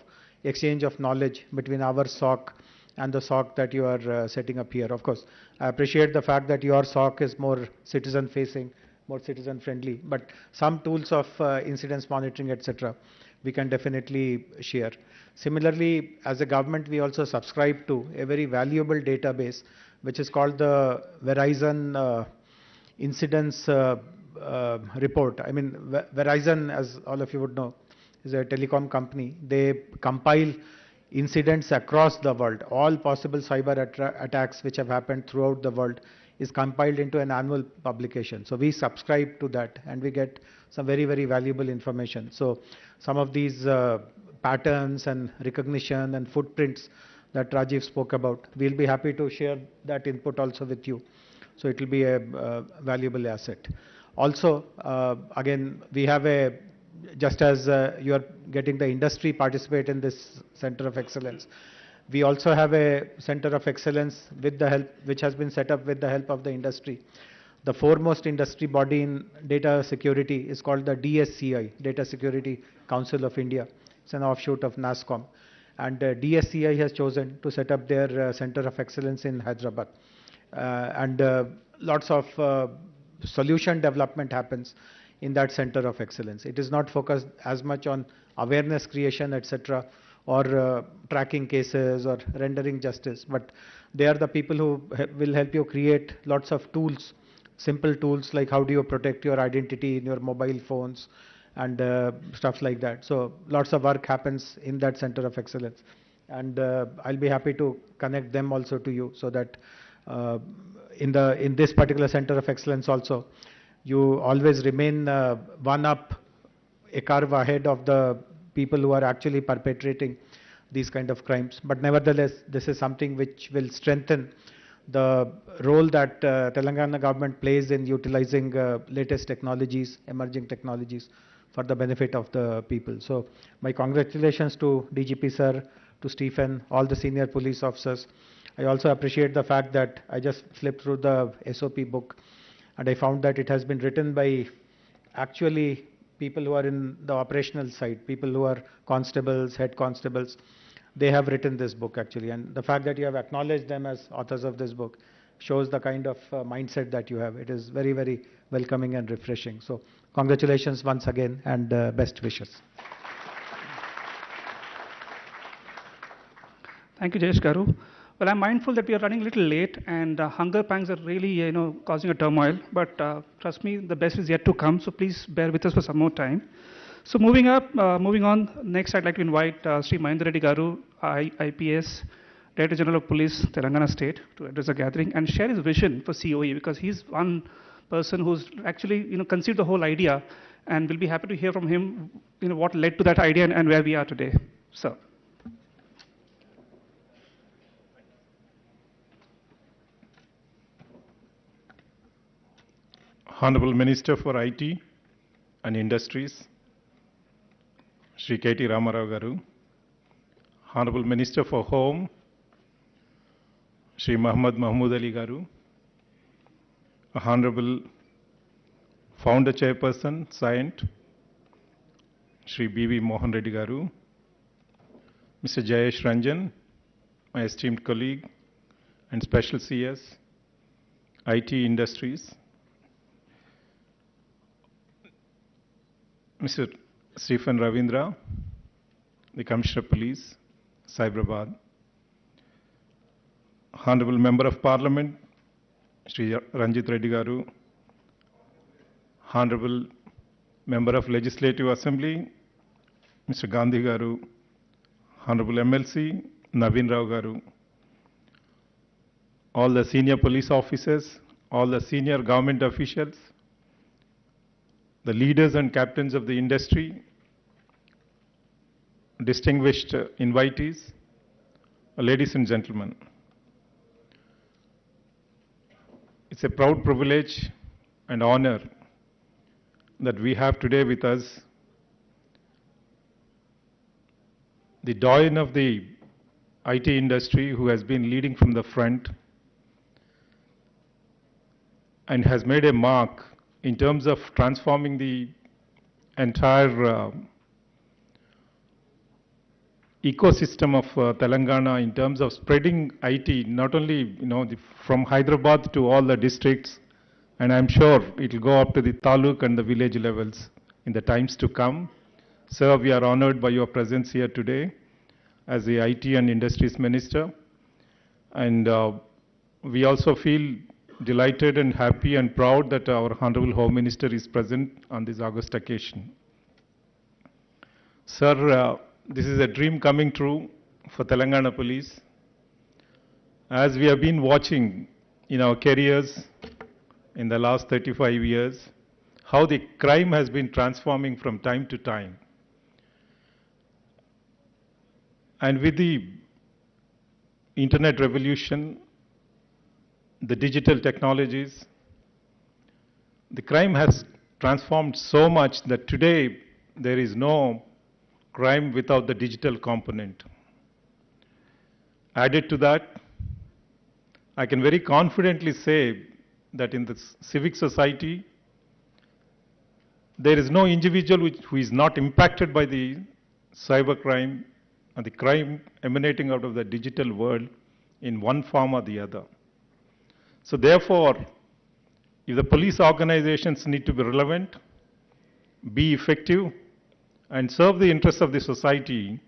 exchange of knowledge between our SOC and the SOC that you are setting up here. Of course, I appreciate the fact that your SOC is more citizen-facing, more citizen-friendly, but some tools of incidents monitoring, etc., we can definitely share. Similarly, as a government, we also subscribe to a very valuable database, which is called the Verizon Incidents Report. I mean, Verizon, as all of you would know, is a telecom company. They compile incidents across the world. All possible cyber attacks which have happened throughout the world is compiled into an annual publication. So we subscribe to that and we get some very, very valuable information. So some of these patterns and recognition and footprints that Rajiv spoke about, we'll be happy to share that input also with you So it will be a valuable asset. Also, again, we have a, just as you are getting the industry participate in this center of excellence, we also have a center of excellence with the help, which has been set up with the help of the industry. The foremost industry body in data security is called the DSCI, Data Security Council of India. It's an offshoot of NASSCOM. And DSCI has chosen to set up their center of excellence in Hyderabad. Lots of solution development happens in that center of excellence. It is not focused as much on awareness creation, etc., or tracking cases or rendering justice, but they are the people who will help you create lots of tools, simple tools like how do you protect your identity in your mobile phones and stuff like that. So lots of work happens in that center of excellence, and I'll be happy to connect them also to you, so that in this particular center of excellence also, you always remain one up, a curve ahead of the people who are actually perpetrating these kind of crimes. But nevertheless, this is something which will strengthen the role that Telangana government plays in utilizing latest technologies, emerging technologies, for the benefit of the people. So my congratulations to DGP sir, to Stephen, all the senior police officers. I also appreciate the fact that I just flipped through the SOP book, and I found that it has been written by actually people who are in the operational side, people who are constables, head constables. They have written this book actually, and the fact that you have acknowledged them as authors of this book shows the kind of mindset that you have. It is very, very welcoming and refreshing. So congratulations once again, and best wishes. Thank you, Jayesh Garu. Well, I'm mindful that we are running a little late, and hunger pangs are really, causing a turmoil. But trust me, the best is yet to come. So please bear with us for some more time. So moving on. Next, I'd like to invite Sri Mahendra Reddy Garu, IPS, Director General of Police, Telangana State, to address the gathering and share his vision for COE, because he's one person who's actually, conceived the whole idea, and we'll be happy to hear from him, what led to that idea and where we are today. So. Honorable Minister for IT and Industries, Shri KT Ramarao Garu, Honorable Minister for Home, Shri Mahmood Ali Garu, Honorable Founder Chairperson, Scient, Shri B.V. Mohan Reddy Garu, Mr. Jayesh Ranjan, my esteemed colleague and Special CS, IT Industries, Mr. Stephen Ravindra, the Commissioner of Police, Cyberabad, Honorable Member of Parliament, Shri Ranjit Reddy Garu, Honorable Member of Legislative Assembly, Mr. Gandhi Garu, Honorable MLC, Naveen Rao Garu, all the senior police officers, all the senior government officials, the leaders and captains of the industry, distinguished invitees, ladies and gentlemen. It's a proud privilege and honor that we have today with us the doyen of the IT industry, who has been leading from the front and has made a mark in terms of transforming the entire ecosystem of Telangana in terms of spreading IT, not only from Hyderabad to all the districts, and I'm sure it will go up to the taluk and the village levels in the times to come. Sir, we are honored by your presence here today as the IT and Industries Minister, and we also feel delighted and happy and proud that our Honorable Home Minister is present on this august occasion. Sir, this is a dream coming true for Telangana Police. As we have been watching in our careers in the last 35 years, how the crime has been transforming from time to time. And with the internet revolution, the digital technologies. The crime has transformed so much that today there is no crime without the digital component. Added to that, I can very confidently say that in the civic society, there is no individual who is not impacted by the cybercrime and the crime emanating out of the digital world in one form or the other. So therefore, if the police organizations need to be relevant, be effective, and serve the interests of the society,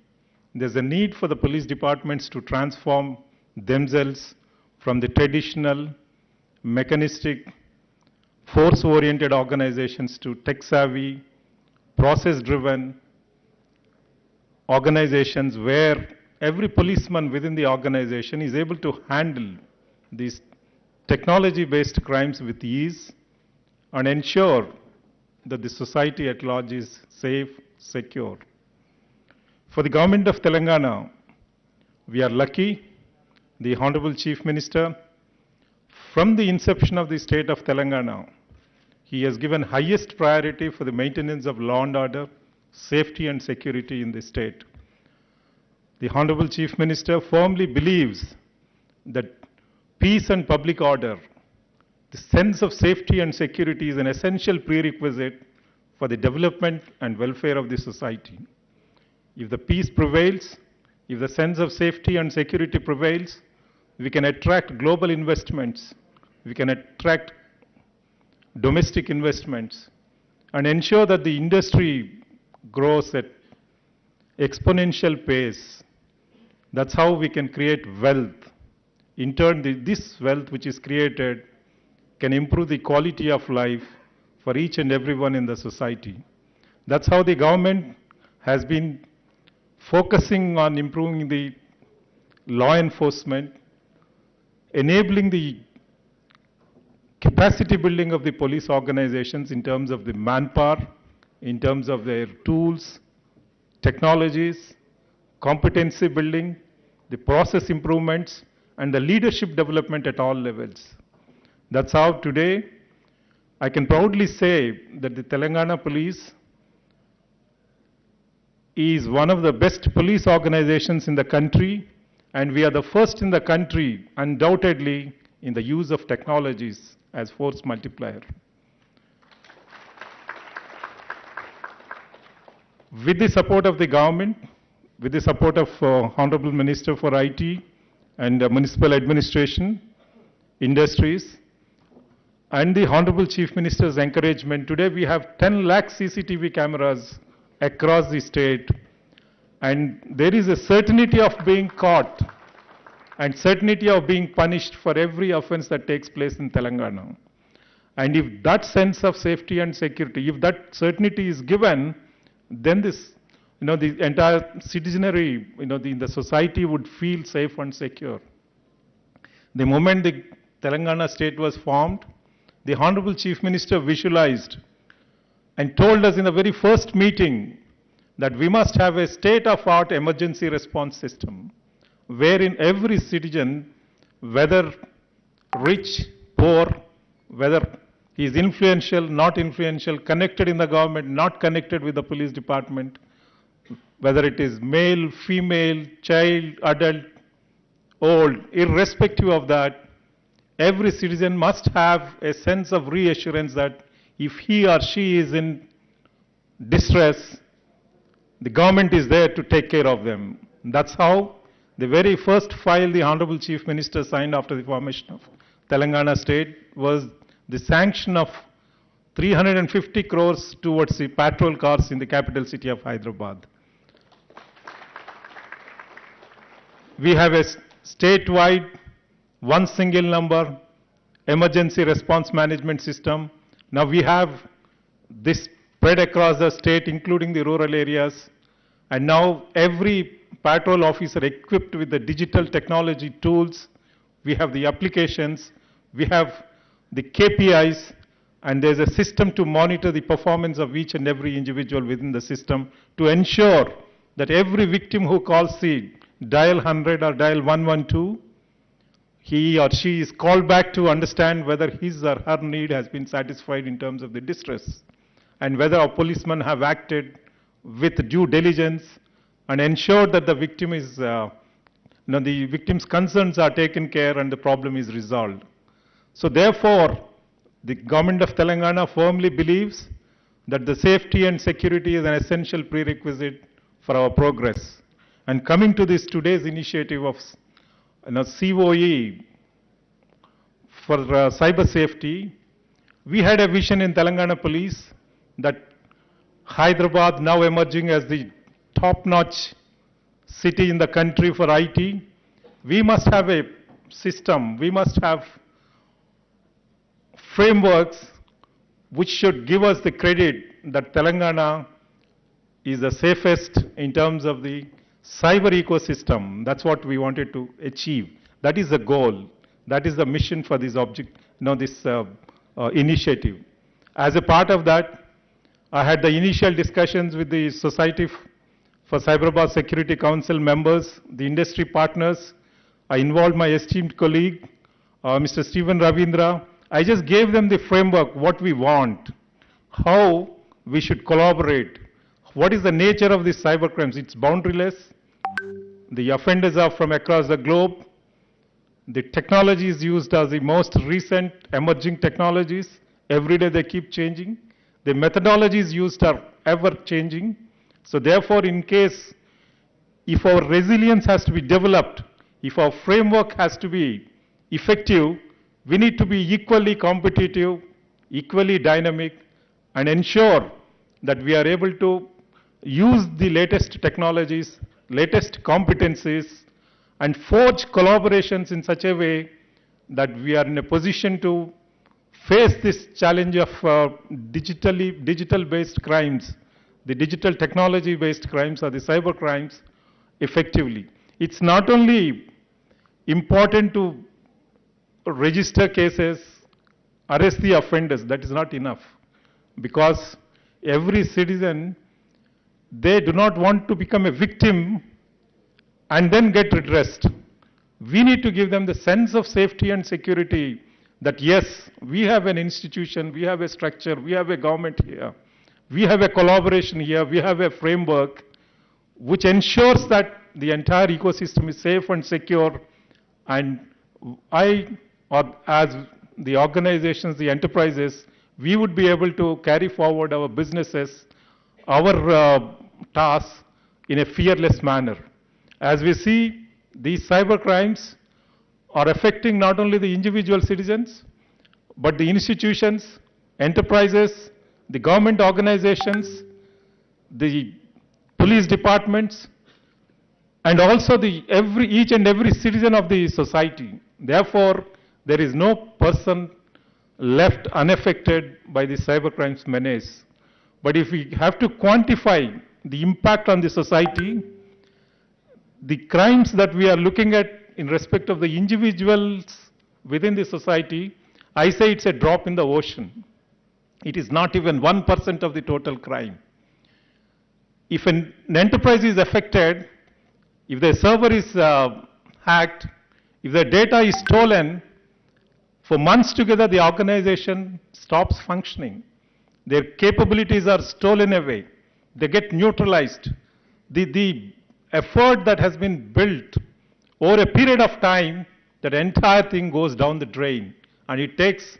there's a need for the police departments to transform themselves from the traditional, mechanistic, force-oriented organizations to tech-savvy, process-driven organizations where every policeman within the organization is able to handle these technology-based crimes with ease and ensure that the society at large is safe, secure. For the government of Telangana, we are lucky. The Honorable Chief Minister, from the inception of the state of Telangana, he has given highest priority for the maintenance of law and order, safety and security in the state. The Honorable Chief Minister firmly believes that peace and public order, the sense of safety and security is an essential prerequisite for the development and welfare of the society. If the peace prevails, if the sense of safety and security prevails, we can attract global investments, we can attract domestic investments, and ensure that the industry grows at exponential pace. That's how we can create wealth. In turn, this wealth which is created can improve the quality of life for each and everyone in the society. That's how the government has been focusing on improving the law enforcement, enabling the capacity building of the police organizations in terms of the manpower, in terms of their tools, technologies, competency building, the process improvements, and the leadership development at all levels. That's how today I can proudly say that the Telangana Police is one of the best police organizations in the country, and we are the first in the country, undoubtedly, in the use of technologies as force multiplier. With the support of the government, with the support of Honorable Minister for IT and Municipal Administration, Industries, and the Honorable Chief Minister's encouragement, today we have 10 lakh CCTV cameras across the state, and there is a certainty of being caught and certainty of being punished for every offense that takes place in Telangana. And if that sense of safety and security, if that certainty is given, then this, the entire citizenry, in the society would feel safe and secure. The moment the Telangana state was formed, the Honorable Chief Minister visualized and told us in the very first meeting that we must have a state-of-art emergency response system, wherein every citizen, whether rich, poor, whether he is influential, not influential, connected in the government, not connected with the police department, whether it is male, female, child, adult, old, irrespective of that, every citizen must have a sense of reassurance that if he or she is in distress, the government is there to take care of them. That's how the very first file the Honorable Chief Minister signed after the formation of Telangana state was the sanction of 350 crores towards the patrol cars in the capital city of Hyderabad. We have a statewide, one single number, emergency response management system. Now we have this spread across the state, including the rural areas. And now every patrol officer equipped with the digital technology tools, we have the applications, we have the KPIs, and there's a system to monitor the performance of each and every individual within the system to ensure that every victim who calls the dial 100 or dial 112, he or she is called back to understand whether his or her need has been satisfied in terms of the distress, and whether our policemen have acted with due diligence and ensured that the victim is, the victim's concerns are taken care and the problem is resolved. So therefore, the government of Telangana firmly believes that the safety and security is an essential prerequisite for our progress. And coming to this today's initiative of COE for cyber safety, we had a vision in Telangana Police that Hyderabad, now emerging as the top-notch city in the country for IT, we must have a system, we must have frameworks which should give us the credit that Telangana is the safest in terms of the cyber ecosystem. That's what we wanted to achieve. That is the goal. That is the mission for this initiative. As a part of that, I had the initial discussions with the Society for Cyberabad Security Council members, the industry partners. I involved my esteemed colleague, Mr. Stephen Ravindra. I just gave them the framework, what we want, how we should collaborate, what is the nature of these cyber crimes. It's boundaryless. The offenders are from across the globe. The technologies used are the most recent emerging technologies. Every day they keep changing. The methodologies used are ever changing. So therefore, in case, if our resilience has to be developed, if our framework has to be effective, we need to be equally competitive, equally dynamic, and ensure that we are able to use the latest technologies, latest competencies, and forge collaborations in such a way that we are in a position to face this challenge of digital-based crimes, the digital technology-based crimes or the cyber crimes effectively. It's not only important to register cases, arrest the offenders, that is not enough. Because every citizen, they do not want to become a victim and then get redressed. We need to give them the sense of safety and security that yes, we have an institution, we have a structure, we have a government here, we have a collaboration here, we have a framework which ensures that the entire ecosystem is safe and secure. And or as the organizations, the enterprises, we would be able to carry forward our businesses, our tasks in a fearless manner. As we see, these cyber crimes are affecting not only the individual citizens, but the institutions, enterprises, the government organizations, the police departments, and also each and every citizen of the society. Therefore, there is no person left unaffected by the cybercrimes menace. But if we have to quantify the impact on the society, the crimes that we are looking at in respect of the individuals within the society, I say it's a drop in the ocean. It is not even 1% of the total crime. If an enterprise is affected, if the server is hacked, if the data is stolen, for months together the organization stops functioning. Their capabilities are stolen away. They get neutralized. The effort that has been built over a period of time, that entire thing goes down the drain. And it takes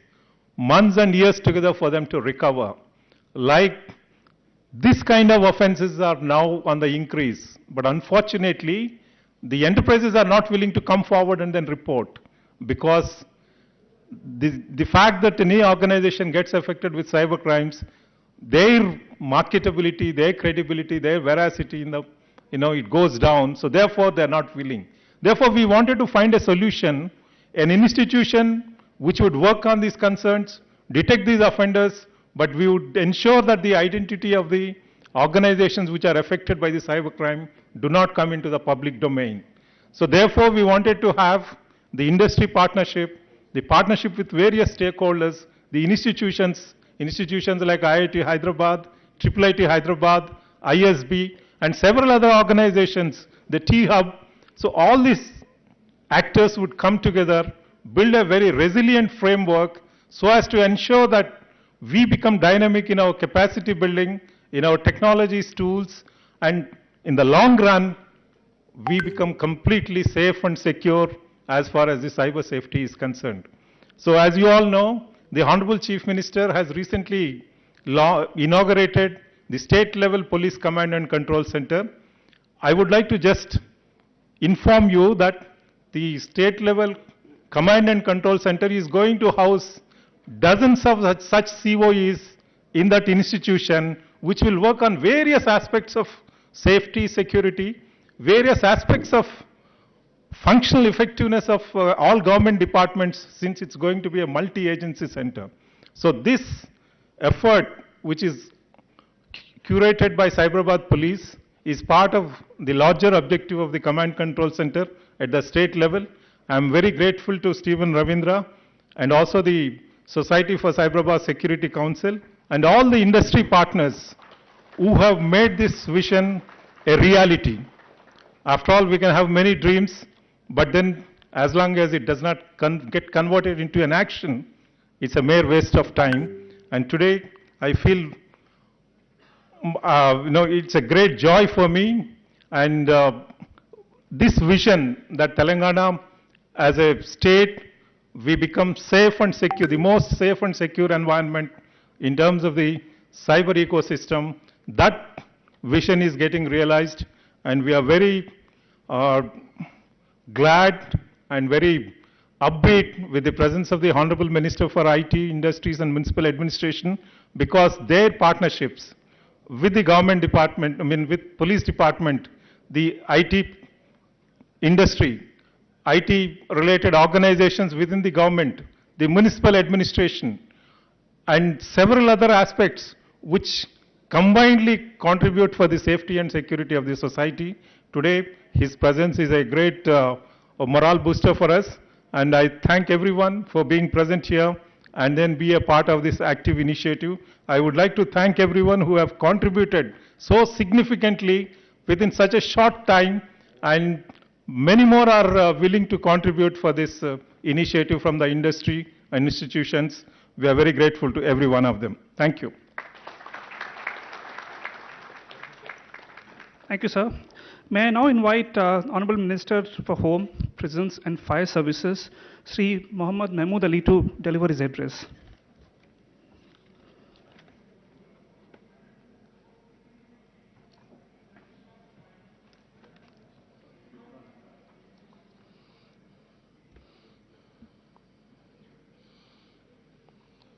months and years together for them to recover. Like this kind of offenses are now on the increase. But unfortunately, the enterprises are not willing to come forward and then report, because the fact that any organization gets affected with cyber crimes, their marketability, their credibility, their veracity it goes down. So therefore, they are not willing. Therefore, we wanted to find a solution, an institution which would work on these concerns, detect these offenders, but we would ensure that the identity of the organizations which are affected by the cybercrime do not come into the public domain. So therefore, we wanted to have the industry partnership, the partnership with various stakeholders, the institutions like IIT Hyderabad, IIIT Hyderabad, ISB, and several other organizations, the T-Hub. So all these actors would come together, build a very resilient framework so as to ensure that we become dynamic in our capacity building, in our technologies, tools, and in the long run, we become completely safe and secure as far as the cyber safety is concerned. So as you all know, the Honorable Chief Minister has recently inaugurated the state-level police command and control center. I would like to just inform you that the state-level command and control center is going to house dozens of such COEs in that institution, which will work on various aspects of safety, security, various aspects of functional effectiveness of all government departments, since it's going to be a multi-agency center. So this effort, which is curated by Cyberabad Police, is part of the larger objective of the Command Control Center at the state level. I'm very grateful to Stephen Ravindra and also the Society for Cyberabad Security Council and all the industry partners who have made this vision a reality. After all, we can have many dreams, but then as long as it does not get converted into an action, it's a mere waste of time. And today, I feel it's a great joy for me, and this vision that Telangana as a state, we become safe and secure, the most safe and secure environment in terms of the cyber ecosystem, that vision is getting realized, and we are very glad and very upbeat with the presence of the Honorable Minister for IT, Industries and Municipal Administration, because their partnerships with the government department, with police department, the IT industry, IT-related organizations within the government, the municipal administration, and several other aspects which combinedly contribute for the safety and security of the society. Today, his presence is a great morale booster for us, and I thank everyone for being present here and then be a part of this active initiative. I would like to thank everyone who have contributed so significantly within such a short time, and many more are willing to contribute for this initiative from the industry and institutions. We are very grateful to every one of them. Thank you. Thank you, sir. May I now invite Honorable Minister for Home, Prisons and Fire Services, Sri Mahmood Ali, to deliver his address.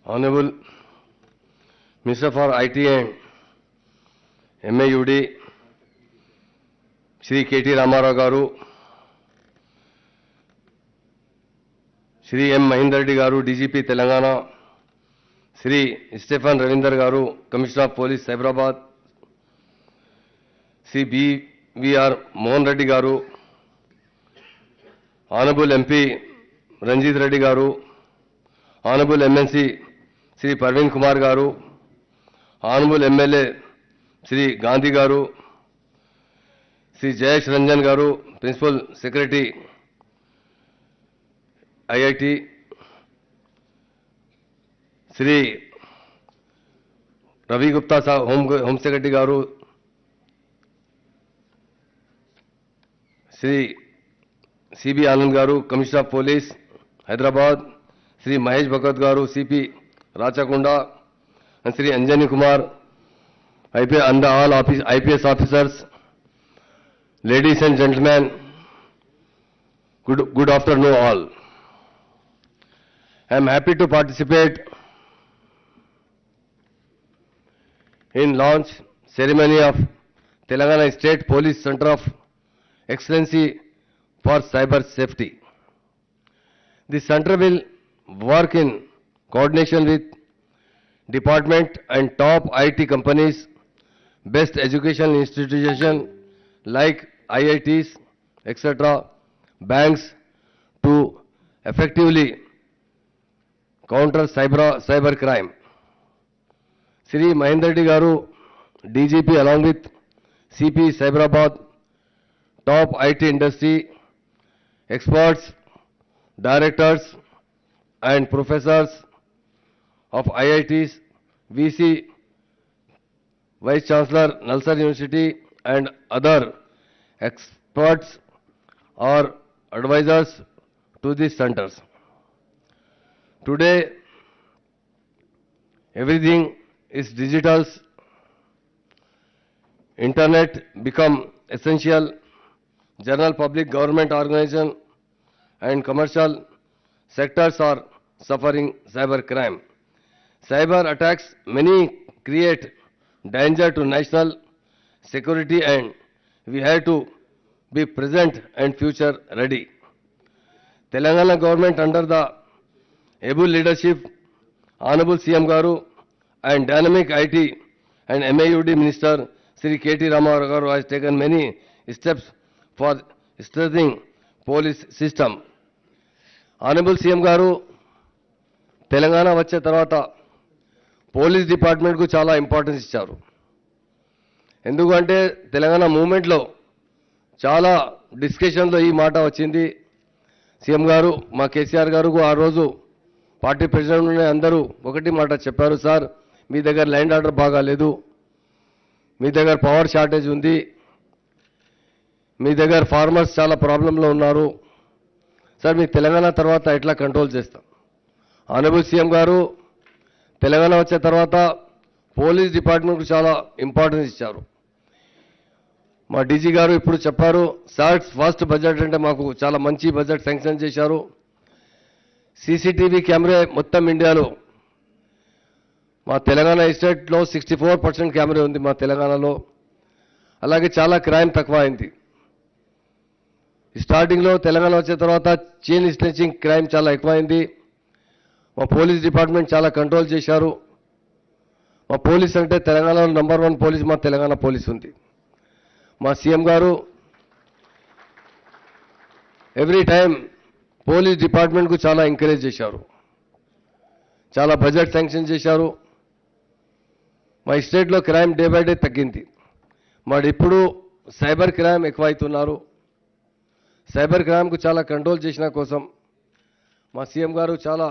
Honorable Minister for IT and MAUD, Shri KTR Ramarao Garu, Shri M. Mahinder Reddy Garu, DGP Telangana, Shri Stephen Ravindra Garu, Commissioner of Police Cyberabad, Shri B.V.R. Mohan Reddy Garu, Honorable MP Ranjit Reddy Garu, Honorable MNC Shri Parveen Kumar Garu, Honorable MLA Shri Gandhi Garu, Shri Jayesh Ranjan Garu, Principal Secretary IIT, Shri Ravi Gupta Home Secretary Garu, Shri C.B. Anand Garu, Commissioner of Police, Hyderabad, Shri Mahesh Bhagat Garu, CP Rachakunda, and Shri Anjani Kumar, and all IPS officers, ladies and gentlemen, good afternoon all. I am happy to participate in launch ceremony of Telangana State Police Center of Excellency for Cyber Safety. The center will work in coordination with department and top IT companies, best educational institutions like IITs, etc., banks, to effectively counter cyber crime. Shri Mahinder Reddy Garu, DGP, along with CP Cyberabad, top IT industry experts, directors and professors of IITs, VC, Vice Chancellor, Nalsar University and other experts or advisors to these centers. Today, everything is digital. Internet become essential. General public, government organization and commercial sectors are suffering cyber crime. Cyber attacks many create danger to national security and we have to be present and future ready. Telangana government under the able leadership, Honorable CM Garu and dynamic IT and MAUD Minister Sri KT Ramarao Garu has taken many steps for strengthening police system. Honorable CM Garu Telangana వచ్చే తర్వాత police డిపార్ట్మెంట్కు చాలా importance ఇచ్చారు. ఎందుకంటే తెలంగాణ మూవ్మెంట్లో చాలా డిస్కషన్లో ఈ మాట వచ్చింది. సీఎం గారు మా కేసీఆర్ గారు ఆ రోజు పార్టీ ప్రెసిడెంట్ అందరూ ఒకటి మాట చెప్పారు, సార్ మీ దగ్గర ల్యాండ్ ఆర్డర్ బాగాలేదు, మీ దగ్గర పవర్ షార్టేజ్ ఉంది, మీ దగ్గర ఫార్మర్స్ చాలా ప్రాబ్లంలో ఉన్నారు, సార్ మీ తెలంగాణ తర్వాత ఎట్లా కంట్రోల్ చేస్తాం. ఆనరబుల్ సీఎం గారు తెలంగాణ వచ్చే తర్వాత పోలీస్ డిపార్ట్మెంట్కు చాలా ఇంపార్టెన్స్ ఇచ్చారు. మా డీజీ గారు ఇప్పుడు చెప్పారు, సార్ ఫస్ట్ బడ్జెట్ అంటే మాకు చాలా మంచి బడ్జెట్ శాంక్షన్ చేశారు. సీసీటీవీ కెమెరా మొత్తం ఇండియాలో మా తెలంగాణ స్టేట్లో 64% కెమెరా ఉంది మా తెలంగాణలో. అలాగే చాలా క్రైమ్ తక్కువ అయింది. స్టార్టింగ్లో తెలంగాణ వచ్చిన తర్వాత చైన్ స్నాచింగ్ క్రైమ్ చాలా ఎక్కువైంది. మా పోలీస్ డిపార్ట్మెంట్ చాలా కంట్రోల్ చేశారు. మా పోలీస్ అంటే తెలంగాణలో నంబర్ 1 పోలీస్ మా తెలంగాణ పోలీస్ ఉంది. మా సీఎం గారు ఎవ్రీ టైం పోలీస్ డిపార్ట్మెంట్కు చాలా ఎంకరేజ్ చేశారు, చాలా బడ్జెట్ శాంక్షన్ చేశారు. మా స్టేట్లో క్రైమ్ డే బై డే తగ్గింది. మరి ఇప్పుడు సైబర్ క్రైమ్ ఎక్కువైతున్నారు. సైబర్ క్రైమ్కు చాలా కంట్రోల్ చేసిన కోసం మా సీఎం గారు చాలా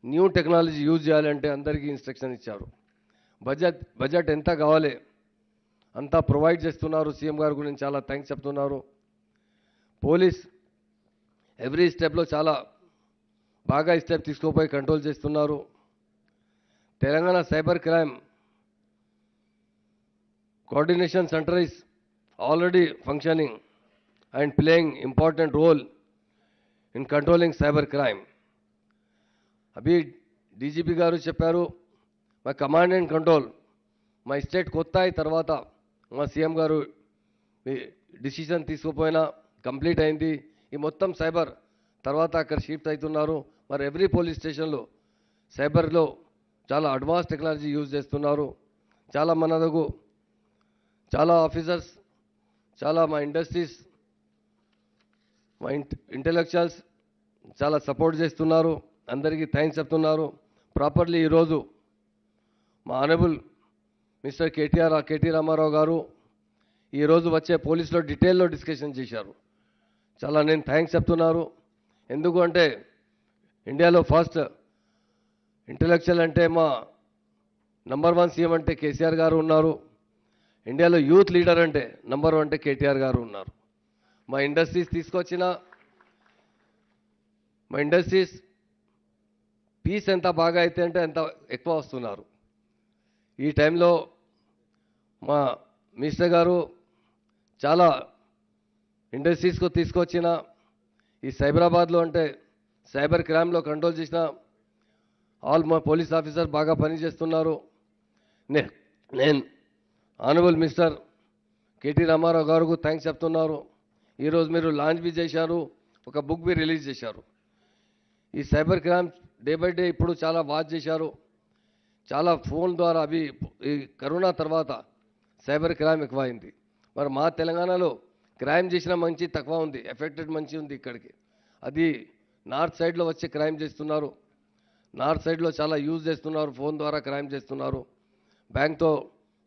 న్యూ టెక్నాలజీ యూజ్ చేయాలంటే అందరికీ ఇన్స్ట్రక్షన్ ఇచ్చారు. బడ్జెట్ ఎంత కావాలి అంతా ప్రొవైడ్ చేస్తున్నారు. సీఎం గారు గురించి చాలా థ్యాంక్స్ చెప్తున్నారు. పోలీస్ ఎవ్రీ స్టెప్లో చాలా బాగా స్టెప్ తీసుకుపోయి కంట్రోల్ చేస్తున్నారు. Telangana cyber crime coordination centre is already functioning and playing important role in controlling cyber crime. Abhi DGP గారు చెప్పారు, మా కమాండ్ అండ్ కంట్రోల్ మా స్టేట్ కొత్త అయిన తర్వాత మా సీఎం గారు డిసిషన్ తీసుకుపోయినా కంప్లీట్ అయింది. ఈ మొత్తం సైబర్ తర్వాత అక్కడ షిఫ్ట్ అవుతున్నారు. మరి ఎవ్రీ పోలీస్ స్టేషన్లో సైబర్లో చాలా అడ్వాన్స్ టెక్నాలజీ యూజ్ చేస్తున్నారు. చాలా మనకు చాలా ఆఫీసర్స్, చాలా మా ఇండస్ట్రీస్, మా ఇంటెలెక్చువల్స్ చాలా సపోర్ట్ చేస్తున్నారు. అందరికీ థ్యాంక్స్ చెప్తున్నారు. ప్రాపర్లీ ఈరోజు మా ఆనరబుల్ మిస్టర్ కేటీ రామారావు గారు ఈరోజు వచ్చే పోలీసులో డీటెయిల్లో డిస్కషన్ చేశారు. చాలా నేను థ్యాంక్స్ చెప్తున్నారు. ఎందుకంటే ఇండియాలో ఫస్ట్ ఇంటెలెక్చువల్ అంటే మా నంబర్ 1 సీఎం అంటే కేసీఆర్ గారు ఉన్నారు. ఇండియాలో యూత్ లీడర్ అంటే నంబర్ 1 అంటే కేటీఆర్ గారు ఉన్నారు. మా ఇండస్ట్రీస్ తీసుకొచ్చిన మా ఇండస్ట్రీస్ పీస్ ఎంత బాగా అయితే అంటే ఎంత ఎక్కువ వస్తున్నారు. ఈ టైంలో మా మినిస్టర్ గారు చాలా ఇండస్ట్రీస్కు తీసుకొచ్చిన ఈ సైబరాబాద్లో అంటే సైబర్ క్రైమ్లో కంట్రోల్ చేసిన ఆల్ మా పోలీస్ ఆఫీసర్ బాగా పనిచేస్తున్నారు. నేను ఆనరబుల్ మినిస్టర్ కేటీ రామారావు గారికి థ్యాంక్స్ చెప్తున్నారు. ఈరోజు మీరు లాంచ్ బి చేశారు, ఒక బుక్ బి రిలీజ్ చేశారు. ఈ cyber crime day by day ఇప్పుడు చాలా వాచ్ చేశారు. చాలా ఫోన్ ద్వారా అవి ఈ కరోనా తర్వాత సైబర్ క్రైమ్ ఎక్కువైంది. మరి మా తెలంగాణలో క్రైమ్ చేసిన మంచి తక్కువ ఉంది, ఎఫెక్టెడ్ మంచి ఉంది. ఇక్కడికి అది నార్త్ సైడ్లో వచ్చే క్రైమ్ చేస్తున్నారు. నార్త్ సైడ్లో చాలా యూజ్ చేస్తున్నారు, ఫోన్ ద్వారా క్రైమ్ చేస్తున్నారు. బ్యాంక్తో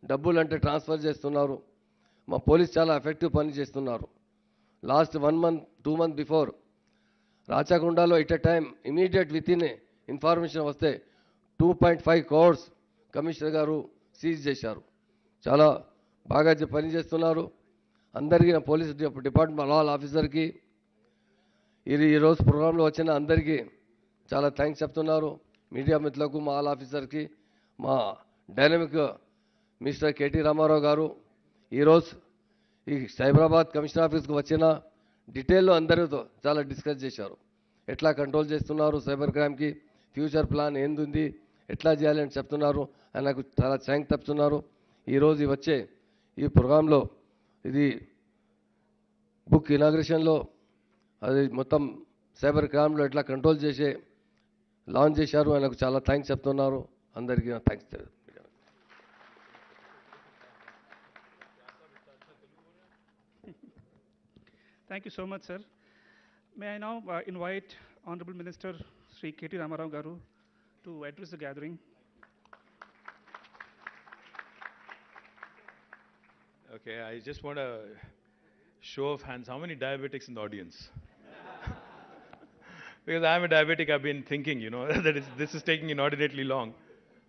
డబ్బులు అంటే ట్రాన్స్ఫర్ చేస్తున్నారు. మా పోలీస్ చాలా ఎఫెక్టివ్ పని చేస్తున్నారు. లాస్ట్ 1 month 2 months బిఫోర్ రాచకొండలో it a time immediate with in information వస్తే 2.5 crores కమిషనర్ గారు సీజ్ చేశారు. చాలా బాగా పనిచేస్తున్నారు. అందరికీ నా పోలీస్ డిపార్ట్మెంట్ ఆల్ ఆఫీసర్కి ఈరోజు ప్రోగ్రాంలో వచ్చిన అందరికీ చాలా థ్యాంక్స్ చెప్తున్నారు. మీడియా మిత్రులకు, మా ఆల్ ఆఫీసర్కి, మా డైనమిక్ మిస్టర్ కేటీ రామారావు గారు ఈరోజు ఈ సైబరాబాద్ కమిషనర్ ఆఫీస్కి వచ్చిన డీటెయిల్లో అందరితో చాలా డిస్కస్ చేశారు. ఎట్లా కంట్రోల్ చేస్తున్నారు సైబర్ క్రైమ్కి, ఫ్యూచర్ ప్లాన్ ఏంది, ఎట్లా చేయాలని చెప్తున్నారు అని నాకు చాలా థ్యాంక్స్ చెప్తున్నారు. ఈరోజు వచ్చే ఈ ప్రోగ్రాంలో ఇది బుక్ ఇనాగ్రేషన్లో అది మొత్తం సైబర్ క్రైమ్లో ఎట్లా కంట్రోల్ చేసే లాంచ్ చేశారు అని నాకు చాలా థ్యాంక్స్ చెప్తున్నారు. అందరికీ నా thanks. Thank you so much, sir. May I now invite Honorable Minister Sri KT Ramarao Garu to address the gathering. Okay, I just want a show of hands. How many diabetics in the audience? Because I'm a diabetic, I've been thinking, that this is taking inordinately long.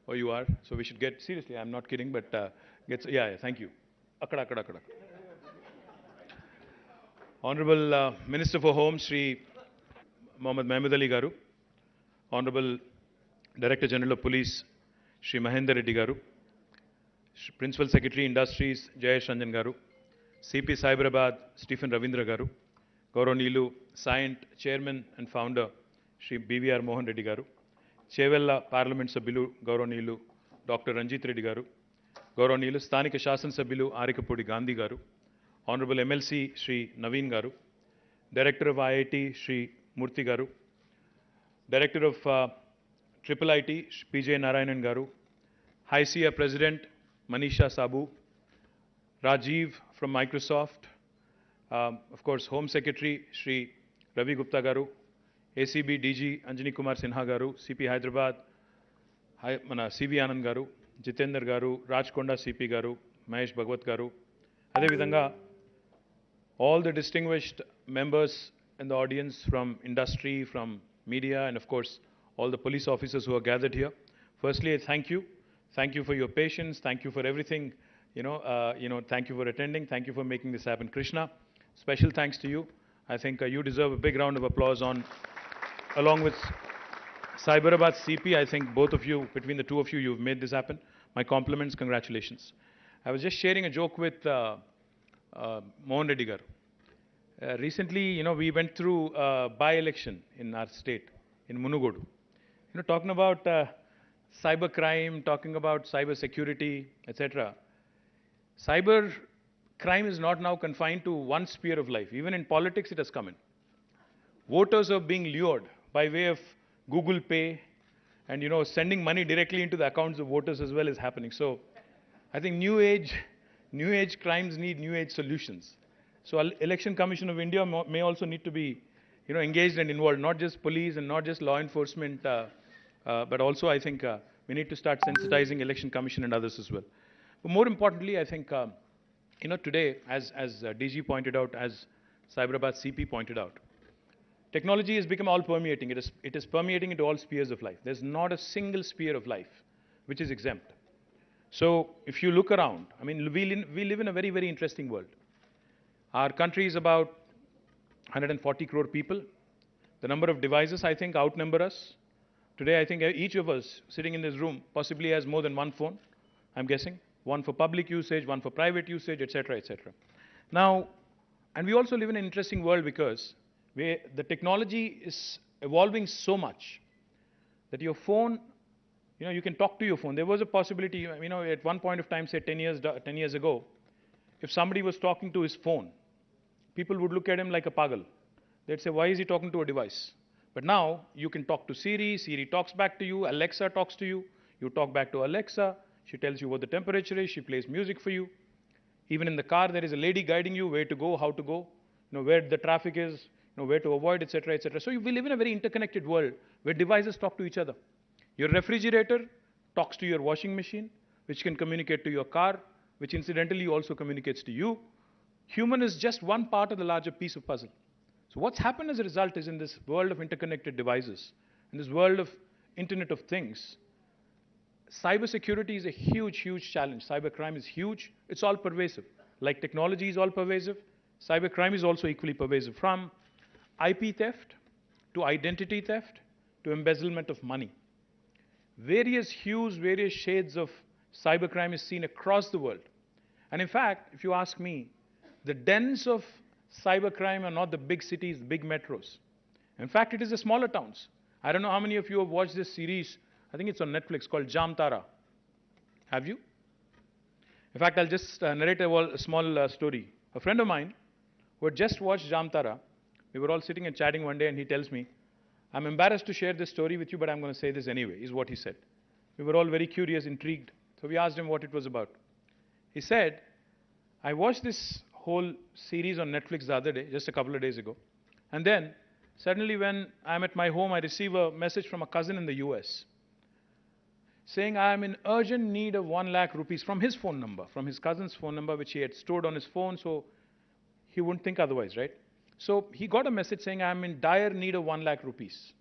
Oh, you are? So we should get, seriously, I'm not kidding, but yeah, thank you. Akkada. Honorable Minister for Home, Sri Mahmood Ali Garu, Honorable Director General of Police, Sri Mahendra Reddy Garu, Principal Secretary Industries, Jayesh Ranjan Garu, CP Cyberabad, Stephen Ravindra Garu, Gauranilu, Scient Chairman and Founder, Sri BVR Mohan Reddy Garu, Chevella Parliament Sabbilu, Gauranilu, Dr. Ranjit Reddy Garu, Gauranilu, Sthanika Shasan Sabbilu, Arikapudi Gandhi Garu, Honorable MLC Sri Naveen Garu, Director of IIT Sri Murthy Garu, Director of Triple IT PJ Narayanan Garu, High SIA President Manisha Sabu, Rajiv from Microsoft, of course Home Secretary Sri Ravi Gupta Garu, ACB DG Anjani Kumar Sinha Garu, CP Hyderabad CV Anand Garu, Jitendra Garu, Rajkonda CP Garu, Mahesh Bhagwat Garu, Ade Vidhanga all the distinguished members in the audience from industry, from media, and of course, all the police officers who are gathered here. Firstly, I thank you. Thank you for your patience. Thank you for everything. Thank you for attending. Thank you for making this happen. Krishna, special thanks to you. I think you deserve a big round of applause along with Cyberabad CP. I think both of you, between the two of you, you've made this happen. My compliments, congratulations. I was just sharing a joke with Mohan Reddy Garu. Recently, we went through a by-election in our state, in Munugodu. Talking about cyber crime, talking about cyber security, etc. Cyber crime is not now confined to one sphere of life. Even in politics, it has come in. Voters are being lured by way of Google Pay and, sending money directly into the accounts of voters as well is happening. So I think new age crimes need new age solutions. So Election Commission of India may also need to be, engaged and involved, not just police and not just law enforcement, but also I think we need to start sensitizing Election Commission and others as well. But more importantly, I think, today, as DG pointed out, as Cyberabad CP pointed out, technology has become all permeating. It is permeating into all spheres of life. There's not a single sphere of life which is exempt. So if you look around, we live in a very, very interesting world. Our country is about 140 crore people. The number of devices, I think, outnumber us. Today, I think each of us sitting in this room possibly has more than one phone, I'm guessing. One for public usage, one for private usage, etc., etc. Now, and we also live in an interesting world because the technology is evolving so much that your phone, you can talk to your phone. There was a possibility, at one point of time, say 10 years ago, if somebody was talking to his phone, people would look at him like a pagal. They'd say, why is he talking to a device? But now, you can talk to Siri, Siri talks back to you, Alexa talks to you, you talk back to Alexa, she tells you what the temperature is, she plays music for you. Even in the car, there is a lady guiding you where to go, how to go, where the traffic is, where to avoid, etc., etc. So we live in a very interconnected world where devices talk to each other. Your refrigerator talks to your washing machine, which can communicate to your car, which incidentally also communicates to you. Human is just one part of the larger piece of puzzle. So what's happened as a result is in this world of interconnected devices, in this world of Internet of Things, cybersecurity is a huge, huge challenge. Cybercrime is huge. It's all pervasive. Like technology is all pervasive, cybercrime is also equally pervasive. From IP theft to identity theft to embezzlement of money. Various hues, various shades of cybercrime is seen across the world. And in fact, if you ask me, the dens of cybercrime are not the big cities, the big metros. In fact, it is the smaller towns. I don't know how many of you have watched this series. I think it's on Netflix called Jamtara. Have you? In fact, I'll just narrate a small story. A friend of mine who had just watched Jamtara, we were all sitting and chatting one day, and he tells me, I'm embarrassed to share this story with you, but I'm going to say this anyway, is what he said. We were all very curious, intrigued. So we asked him what it was about. He said, I watched this whole series on Netflix the other day, just a couple of days ago. And then, suddenly when I'm at my home, I receive a message from a cousin in the US saying I am in urgent need of 1 lakh rupees from his phone number, from his cousin's phone number, which he had stored on his phone, so he wouldn't think otherwise, right? So he got a message saying I am in dire need of 1 lakh rupees.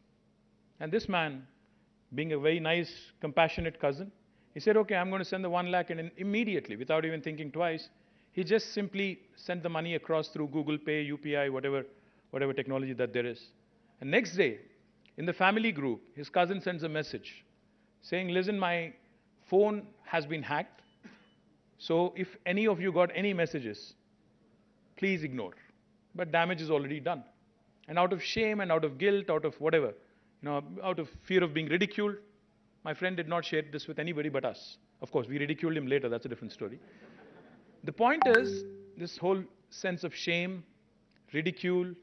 And this man, being a very nice, compassionate cousin, he said, okay, I'm going to send the 1 lakh, and immediately, without even thinking twice, he just simply sent the money across through Google Pay, UPI, whatever technology that there is. And next day, in the family group, his cousin sends a message saying, listen, my phone has been hacked, so if any of you got any messages, please ignore. But damage is already done. And out of shame and out of guilt, out of whatever, out of fear of being ridiculed, my friend did not share this with anybody but us. Of course, we ridiculed him later, that's a different story. The point is, this whole sense of shame, ridicule,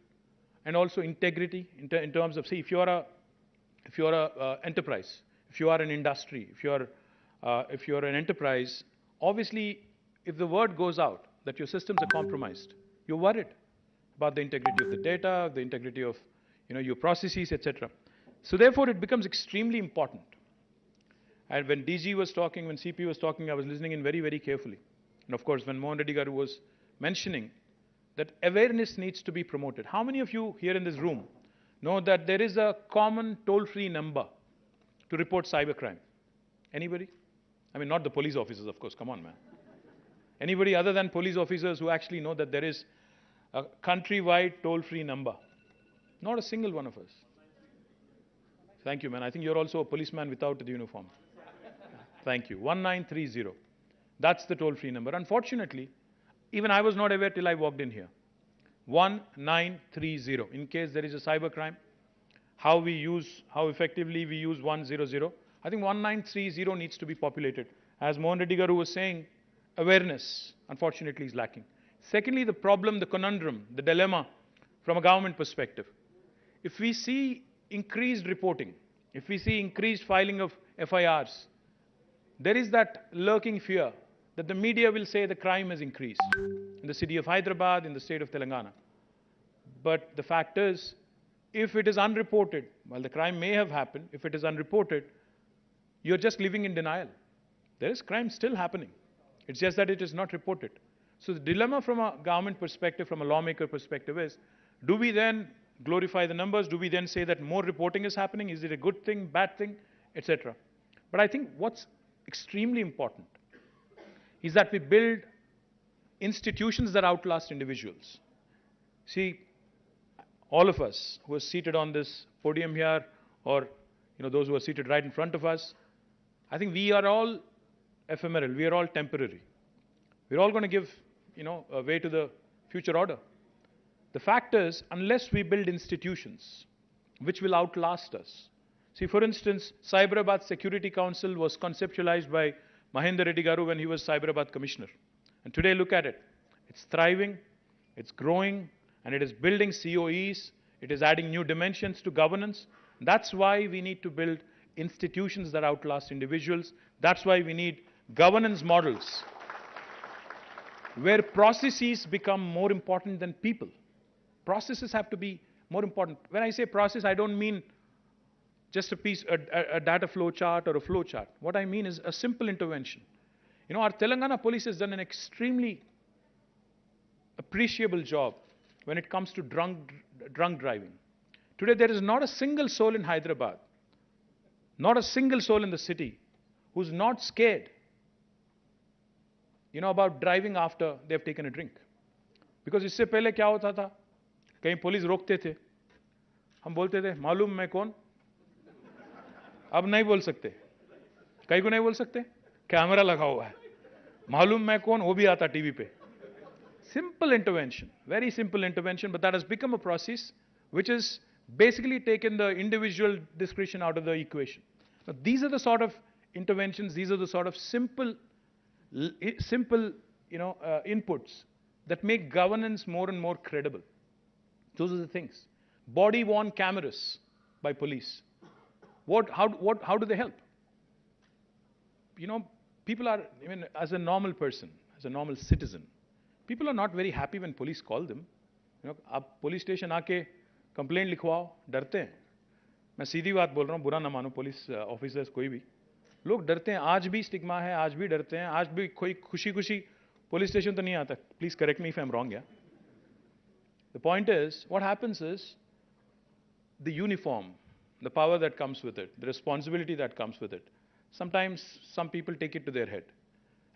and also integrity in terms of, see, if you're a enterprise, if you are an industry, if you're an enterprise, obviously, if the word goes out that your systems are compromised, you're worried about the integrity of the data, the integrity of your processes, etc. So therefore, it becomes extremely important. And when DG was talking, when CP was talking, I was listening in very, very carefully. And of course, when Mohan Reddy Garu was mentioning that awareness needs to be promoted. How many of you here in this room know that there is a common toll-free number to report cybercrime? Anybody? I mean, not the police officers, of course. Come on, man. Anybody other than police officers who actually know that there is a countrywide toll-free number? Not a single one of us. Thank you, man. I think you're also a policeman without the uniform. Thank you. 1930. That's the toll-free number. Unfortunately, even I was not aware till I walked in here. 1930. In case there is a cybercrime, how effectively we use 100. I think 1930 needs to be populated. As Mohan Reddy Garu was saying, awareness, unfortunately, is lacking. Secondly, the problem, the conundrum, the dilemma from a government perspective. If we see increased reporting, if we see increased filing of FIRs, there is that lurking fear that the media will say the crime has increased in the city of Hyderabad, in the state of Telangana. But the fact is, if it is unreported, while the crime may have happened, if it is unreported, you're just living in denial. There is crime still happening. It's just that it is not reported. So the dilemma from a government perspective, from a lawmaker perspective is, do we then glorify the numbers? Do we then say that more reporting is happening? Is it a good thing, bad thing, etc.? But I think what's extremely important is that we build institutions that outlast individuals. See, all of us who are seated on this podium here, or those who are seated right in front of us, I think we are all ephemeral, we are all temporary. We're all going to give, a way to the future order. The fact is, unless we build institutions which will outlast us. See, for instance, Cyberabad Security Council was conceptualized by Mahender Reddy Garu when he was Cyberabad Commissioner. And today, look at it. It's thriving, it's growing, and it is building COEs, it is adding new dimensions to governance. That's why we need to build institutions that outlast individuals. That's why we need governance models where processes become more important than people. Processes have to be more important. When I say process, I don't mean just a data flow chart or a flow chart. What I mean is a simple intervention. Our Telangana police has done an extremely appreciable job when it comes to drug drunk driving. Today, there is not a single soul in Hyderabad, not a single soul in the city who's not scared, about driving after they've taken a drink. Because इससे पहले क्या होता था? कहीं police रोकते थे, हम बोलते थे मालूम मैं कौन? अब नहीं बोल सकते. कहीं को नहीं बोल सकते? कैमरा लगा हुआ है. मालूम मैं कौन? वो भी आता टीवी पे. Simple intervention, very simple intervention, but that has become a process which has basically taken the individual discretion out of the equation. Now, these are the sort of interventions, these are the sort of simple inputs that make governance more and more credible. Those are the things. Body-worn cameras by police. How do they help? People are, as a normal person, as a normal citizen, people are not very happy when police call them. आप police station आके complaint लिखवाओ, डरते हैं. मैं सीधी बात बोल रहा हूँ, बुरा ना मानो पुलिस ऑफिसर्स कोई भी. लोग डरते हैं, आज भी स्टिग्मा है, आज भी डरते हैं, आज भी कोई खुशी पुलिस स्टेशन तो नहीं आता. Please correct me if I am wrong. The point is, what happens is, the uniform, the power that comes with it, the responsibility that comes with it, sometimes some people take it to their head.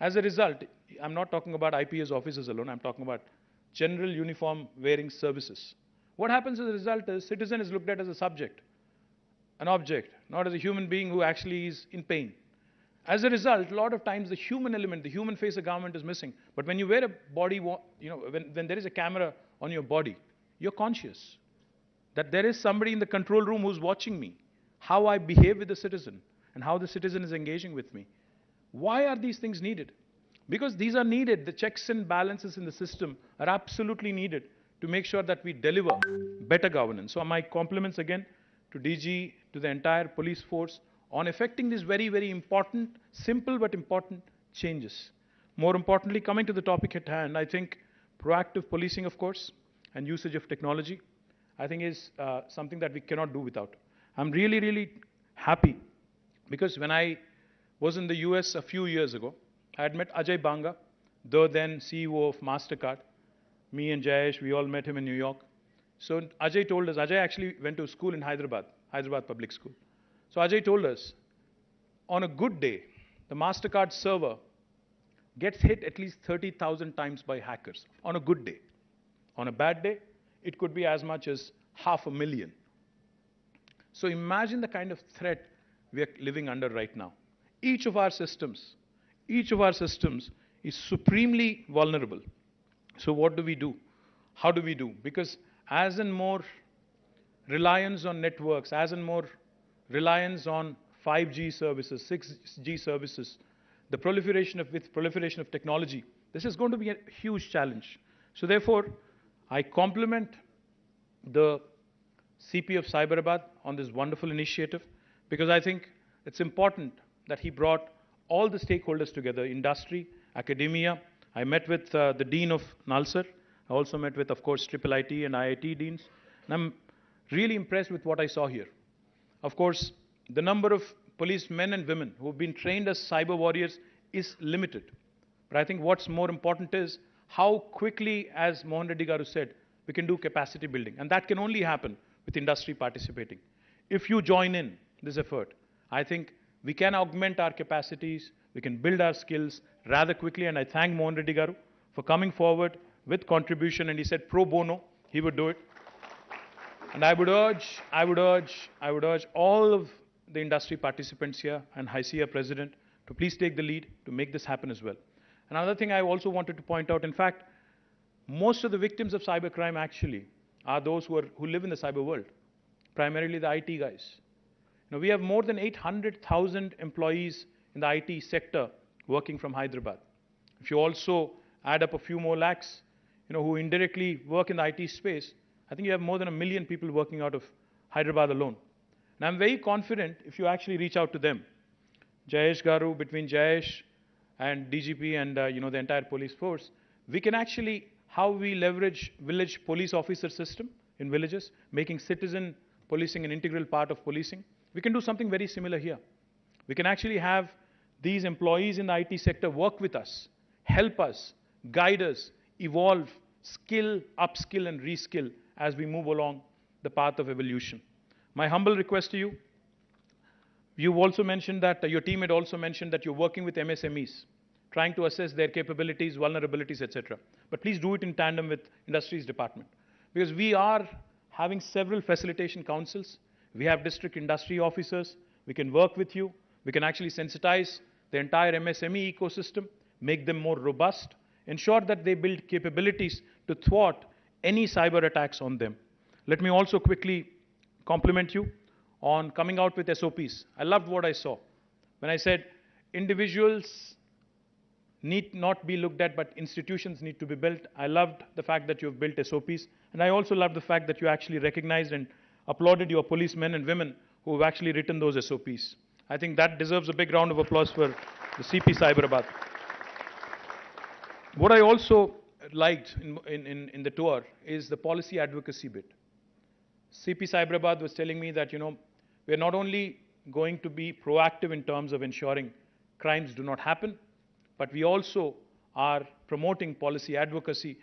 As a result, I'm not talking about IPS officers alone, I'm talking about general uniform wearing services. What happens as a result is, citizen is looked at as a subject, an object, not as a human being who actually is in pain. As a result, a lot of times the human element, the human face of government is missing. But when you wear a body, when there is a camera on your body, you're conscious that there is somebody in the control room who's watching me, how I behave with the citizen, and how the citizen is engaging with me. Why are these things needed? Because these are needed. The checks and balances in the system are absolutely needed to make sure that we deliver better governance. So my compliments again to DG, to the entire police force on effecting these very, very important, simple but important changes. More importantly, coming to the topic at hand, I think proactive policing, of course, and usage of technology, I think is something that we cannot do without. I'm really, really happy because when I was in the US a few years ago, I had met Ajay Banga, the then CEO of MasterCard. Me and Jayesh, we all met him in New York. So Ajay told us, Ajay actually went to school in Hyderabad Public School. So Ajay told us, on a good day, the MasterCard server gets hit at least 30,000 times by hackers, on a good day. On a bad day, it could be as much as 500,000. So imagine the kind of threat we are living under right now. Each of our systems is supremely vulnerable. So what do we do? How do we do? Because as in more reliance on networks, as in more reliance on 5G services, 6G services, the proliferation of technology, this is going to be a huge challenge. So therefore, I compliment the CP of Cyberabad on this wonderful initiative because I think it's important that he brought all the stakeholders together, industry, academia. I met with the Dean of Nalsar. I also met with, of course, IIIT and IIT deans. And I'm really impressed with what I saw here. Of course, the number of policemen and women who have been trained as cyber warriors is limited. But I think what's more important is how quickly, as Mohan Reddy Garu said, we can do capacity building. And that can only happen with industry participating. If you join in this effort, I think we can augment our capacities, we can build our skills rather quickly. And I thank Mohan Reddy Garu for coming forward with contribution. And he said pro bono, he would do it. And I would urge all of the industry participants here and HICIA president to please take the lead to make this happen as well. Another thing I also wanted to point out, in fact, most of the victims of cybercrime actually are those who live in the cyber world, primarily the IT guys. Now, we have more than 800,000 employees in the IT sector working from Hyderabad. If you also add up a few more lakhs, who indirectly work in the IT space, I think you have more than 1 million people working out of Hyderabad alone. And I'm very confident if you actually reach out to them. Jayesh Garu, between Jayesh and DGP and the entire police force, we can actually, how we leverage village police officer system in villages, making citizen policing an integral part of policing. We can do something very similar here. We can actually have these employees in the IT sector work with us, help us, guide us, evolve, skill, upskill and reskill as we move along the path of evolution. My humble request to you, you've also mentioned that, your team had also mentioned that you're working with MSMEs, trying to assess their capabilities, vulnerabilities, etc. But please do it in tandem with Industries Department. Because we are having several facilitation councils. We have district industry officers. We can work with you. We can actually sensitize the entire MSME ecosystem, make them more robust, ensure that they build capabilities to thwart any cyber attacks on them. Let me also quickly compliment you on coming out with SOPs. I loved what I saw when I said individuals need not be looked at, but institutions need to be built. I loved the fact that you've built SOPs, and I also loved the fact that you actually recognized and applauded your policemen and women who have actually written those SOPs. I think that deserves a big round of applause for the CP Cyberabad. What I also liked in the tour is the policy advocacy bit. CP Cyberabad was telling me that, we're not only going to be proactive in terms of ensuring crimes do not happen, but we also are promoting policy advocacy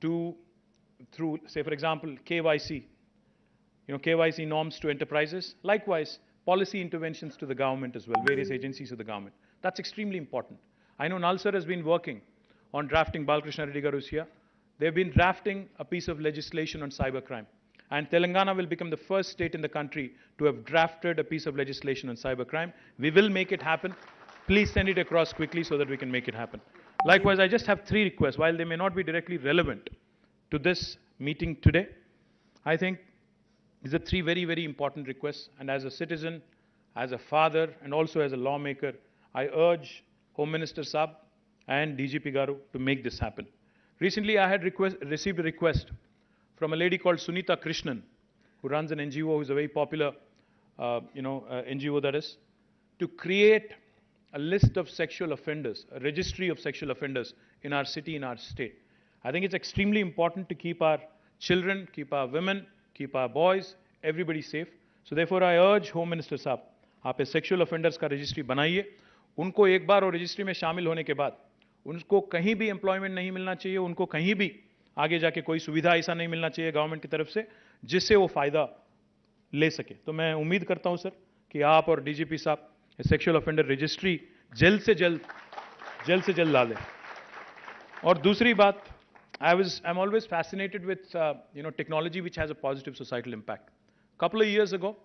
through, say, for example, KYC, KYC norms to enterprises. Likewise, policy interventions to the government as well, various agencies of the government. That's extremely important. I know Nal sir has been working on drafting, Balakrishna Reddy garu is here. They've been drafting a piece of legislation on cybercrime. And Telangana will become the first state in the country to have drafted a piece of legislation on cybercrime. We will make it happen. Please send it across quickly so that we can make it happen. Likewise, I just have 3 requests. While they may not be directly relevant to this meeting today, I think these are 3 very, very important requests. And as a citizen, as a father, and also as a lawmaker, I urge Home Minister Saab and DGP Garu to make this happen. Recently, I had received a request from a lady called Sunita Krishnan, who runs an NGO, who is a very popular NGO that is, to create a list of sexual offenders, a registry of sexual offenders in our city, in our state. I think it's extremely important to keep our children, keep our women, keep our boys, everybody safe. So therefore, I urge Home Minister Saab, आप sexual offenders का registry बनाइए. उनको एक बार वो registry में शामिल होने के बाद, उनको कहीं भी employment नहीं मिलना चाहिए, उनको कहीं भी आगे जाके कोई सुविधा ऐसा नहीं मिलना चाहिए गवर्नमेंट की तरफ से, जिससे वो फायदा ले सके. तो मैं उम्मीद करता हूं सर कि आप और डीजीपी साहब सेक्सुअल ऑफेंडर रजिस्ट्री जल्द से जल्द ला लें. और दूसरी बात, I'm always fascinated with technology which has a positive societal impact. Couple of years ago,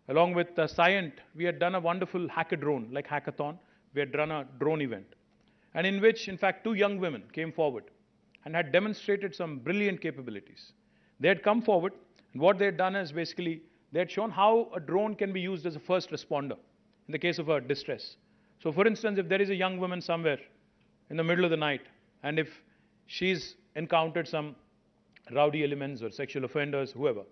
along with Scient, we had done a wonderful hackathon, like hackathon. We had run a drone event, and in which, in fact, 2 young women came forward and had demonstrated some brilliant capabilities. They had come forward, and what they had done is basically they had shown how a drone can be used as a first responder in the case of a distress. So, for instance, if there is a young woman somewhere in the middle of the night, and if she's encountered some rowdy elements or sexual offenders, whoever,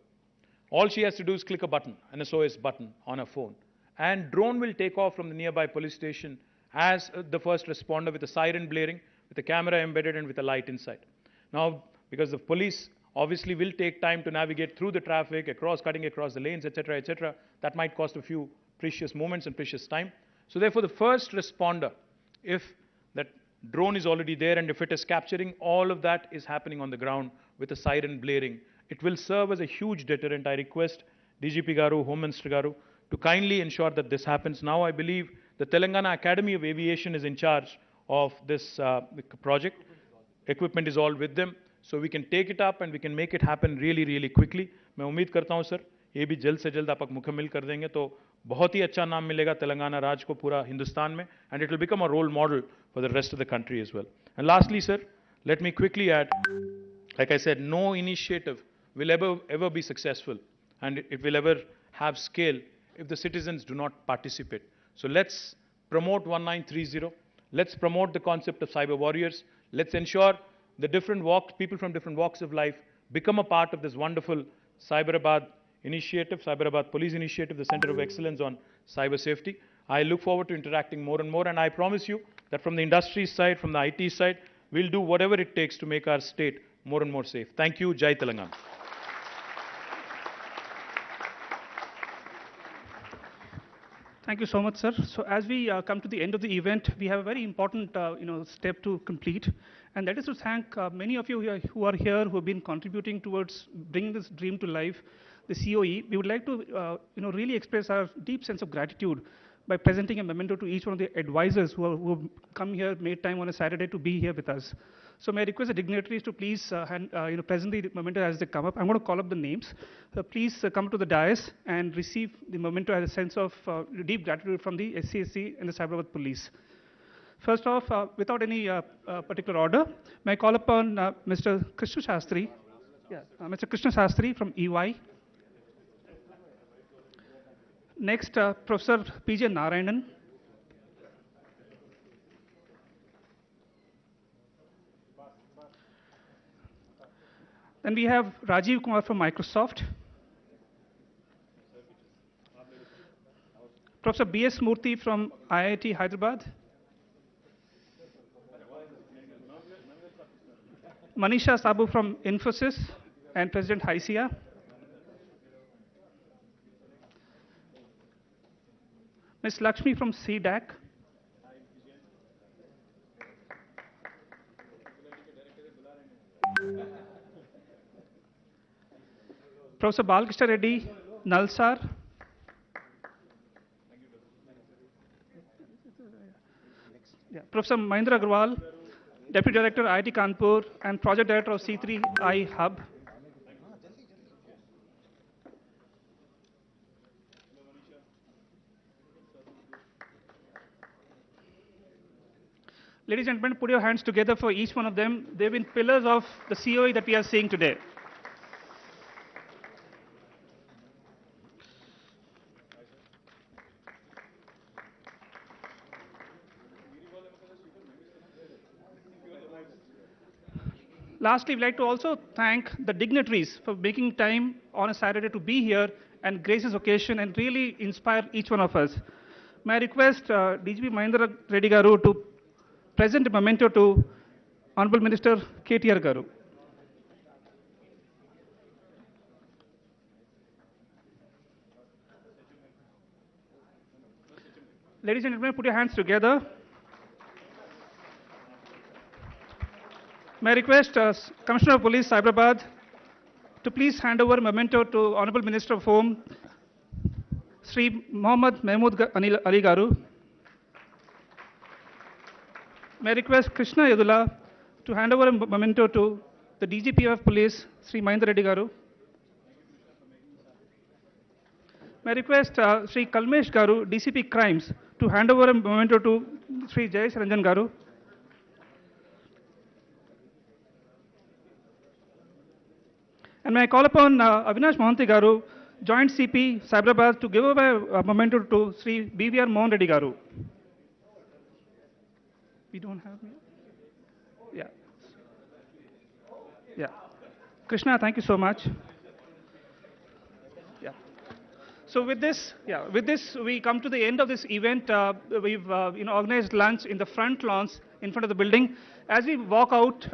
all she has to do is click a button, an SOS button on her phone, and drone will take off from the nearby police station as the first responder with a siren blaring, with a camera embedded and with a light inside. Now, because the police obviously will take time to navigate through the traffic, cutting across the lanes, etc., that might cost a few precious moments and precious time. So therefore, the first responder, if that drone is already there and if it is capturing all of that is happening on the ground with a siren blaring, it will serve as a huge deterrent. I request DGP Garu, Home Minister Garu, to kindly ensure that this happens. Now I believe the Telangana Academy of Aviation is in charge of this project. Equipment is all with them. So we can take it up and we can make it happen really, really quickly. मैं उम्मीद करता हूँ sir, ये भी जल्द से जल्द आप मुकम्मल कर देंगे तो बहुत ही अच्छा नाम मिलेगा तेलंगाना राज्य को पूरा हिंदुस्तान में, and it will become a role model for the rest of the country as well. And lastly, sir, let me quickly add, like I said, no initiative will ever be successful and it will ever have scale if the citizens do not participate. So let's promote 1930. Let's promote the concept of cyber warriors. Let's ensure the people from different walks of life become a part of this wonderful Cyberabad initiative, Cyberabad Police Initiative, the Center of Excellence on Cyber Safety. I look forward to interacting more and more, and I promise you that from the industry side, from the IT side, we'll do whatever it takes to make our state more and more safe. Thank you. Jai Telangana. Thank you so much, sir. So as we come to the end of the event, we have a very important step to complete, and that is to thank many of you who are here, who have been contributing towards bringing this dream to life, the COE. We would like to really express our deep sense of gratitude by presenting a memento to each one of the advisors who have come here, made time on a Saturday to be here with us. So may I request the dignitaries to please present the memento as they come up. I'm going to call up the names. Please come to the dais and receive the memento as a sense of deep gratitude from the SCSC and the Cyberabad Police. First off, without any particular order, may I call upon Mr. Krishna Shastri, Mr. Krishna Shastri from EY. Next, Professor P.J. Narayanan. Then we have Rajiv Kumar from Microsoft. Professor B.S. Murthy from IIT Hyderabad. Manisha Sabu from Infosys and President HICIA. Ms. Lakshmi from CDAC. Professor Balkrishna Reddy, Nalsar. Professor Mahindra Agrawal, Deputy Director, IIT Kanpur, and Project Director of C3I Hub. Ladies and gentlemen, put your hands together for each one of them. They've been pillars of the COE that we are seeing today. Lastly, we'd like to also thank the dignitaries for making time on a Saturday to be here and grace this occasion and really inspire each one of us. May I request DGP Mahindra Reddy Garu to present a memento to Honorable Minister KTR Garu. Ladies and gentlemen, put your hands together. May I request Commissioner of Police, Cyberabad, to please hand over a memento to Honorable Minister of Home, Sri Mahmood Ali Garu. May I request Krishna Yadula to hand over a memento to the DGP of Police, Sri Mahindra Reddy Garu. May I request Sri Kalmesh Garu, DCP Crimes, to hand over a memento to Sri Jayesh Ranjan Garu. And may I call upon Avinash Mohanty Garu, Joint CP, Cyberabad, to give away a memento to Sri BVR Mohan Reddy Garu. We don't have me? Yeah. Yeah. Krishna, thank you so much. Yeah. So with this, we come to the end of this event. We've organized lunch in the front lawns in front of the building. As we walk out,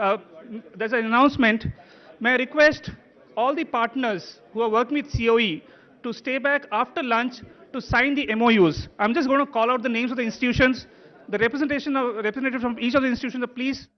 there's an announcement. May I request all the partners who are working with COE to stay back after lunch to sign the MOUs. I'm just going to call out the names of the institutions. The representative from each of the institutions, please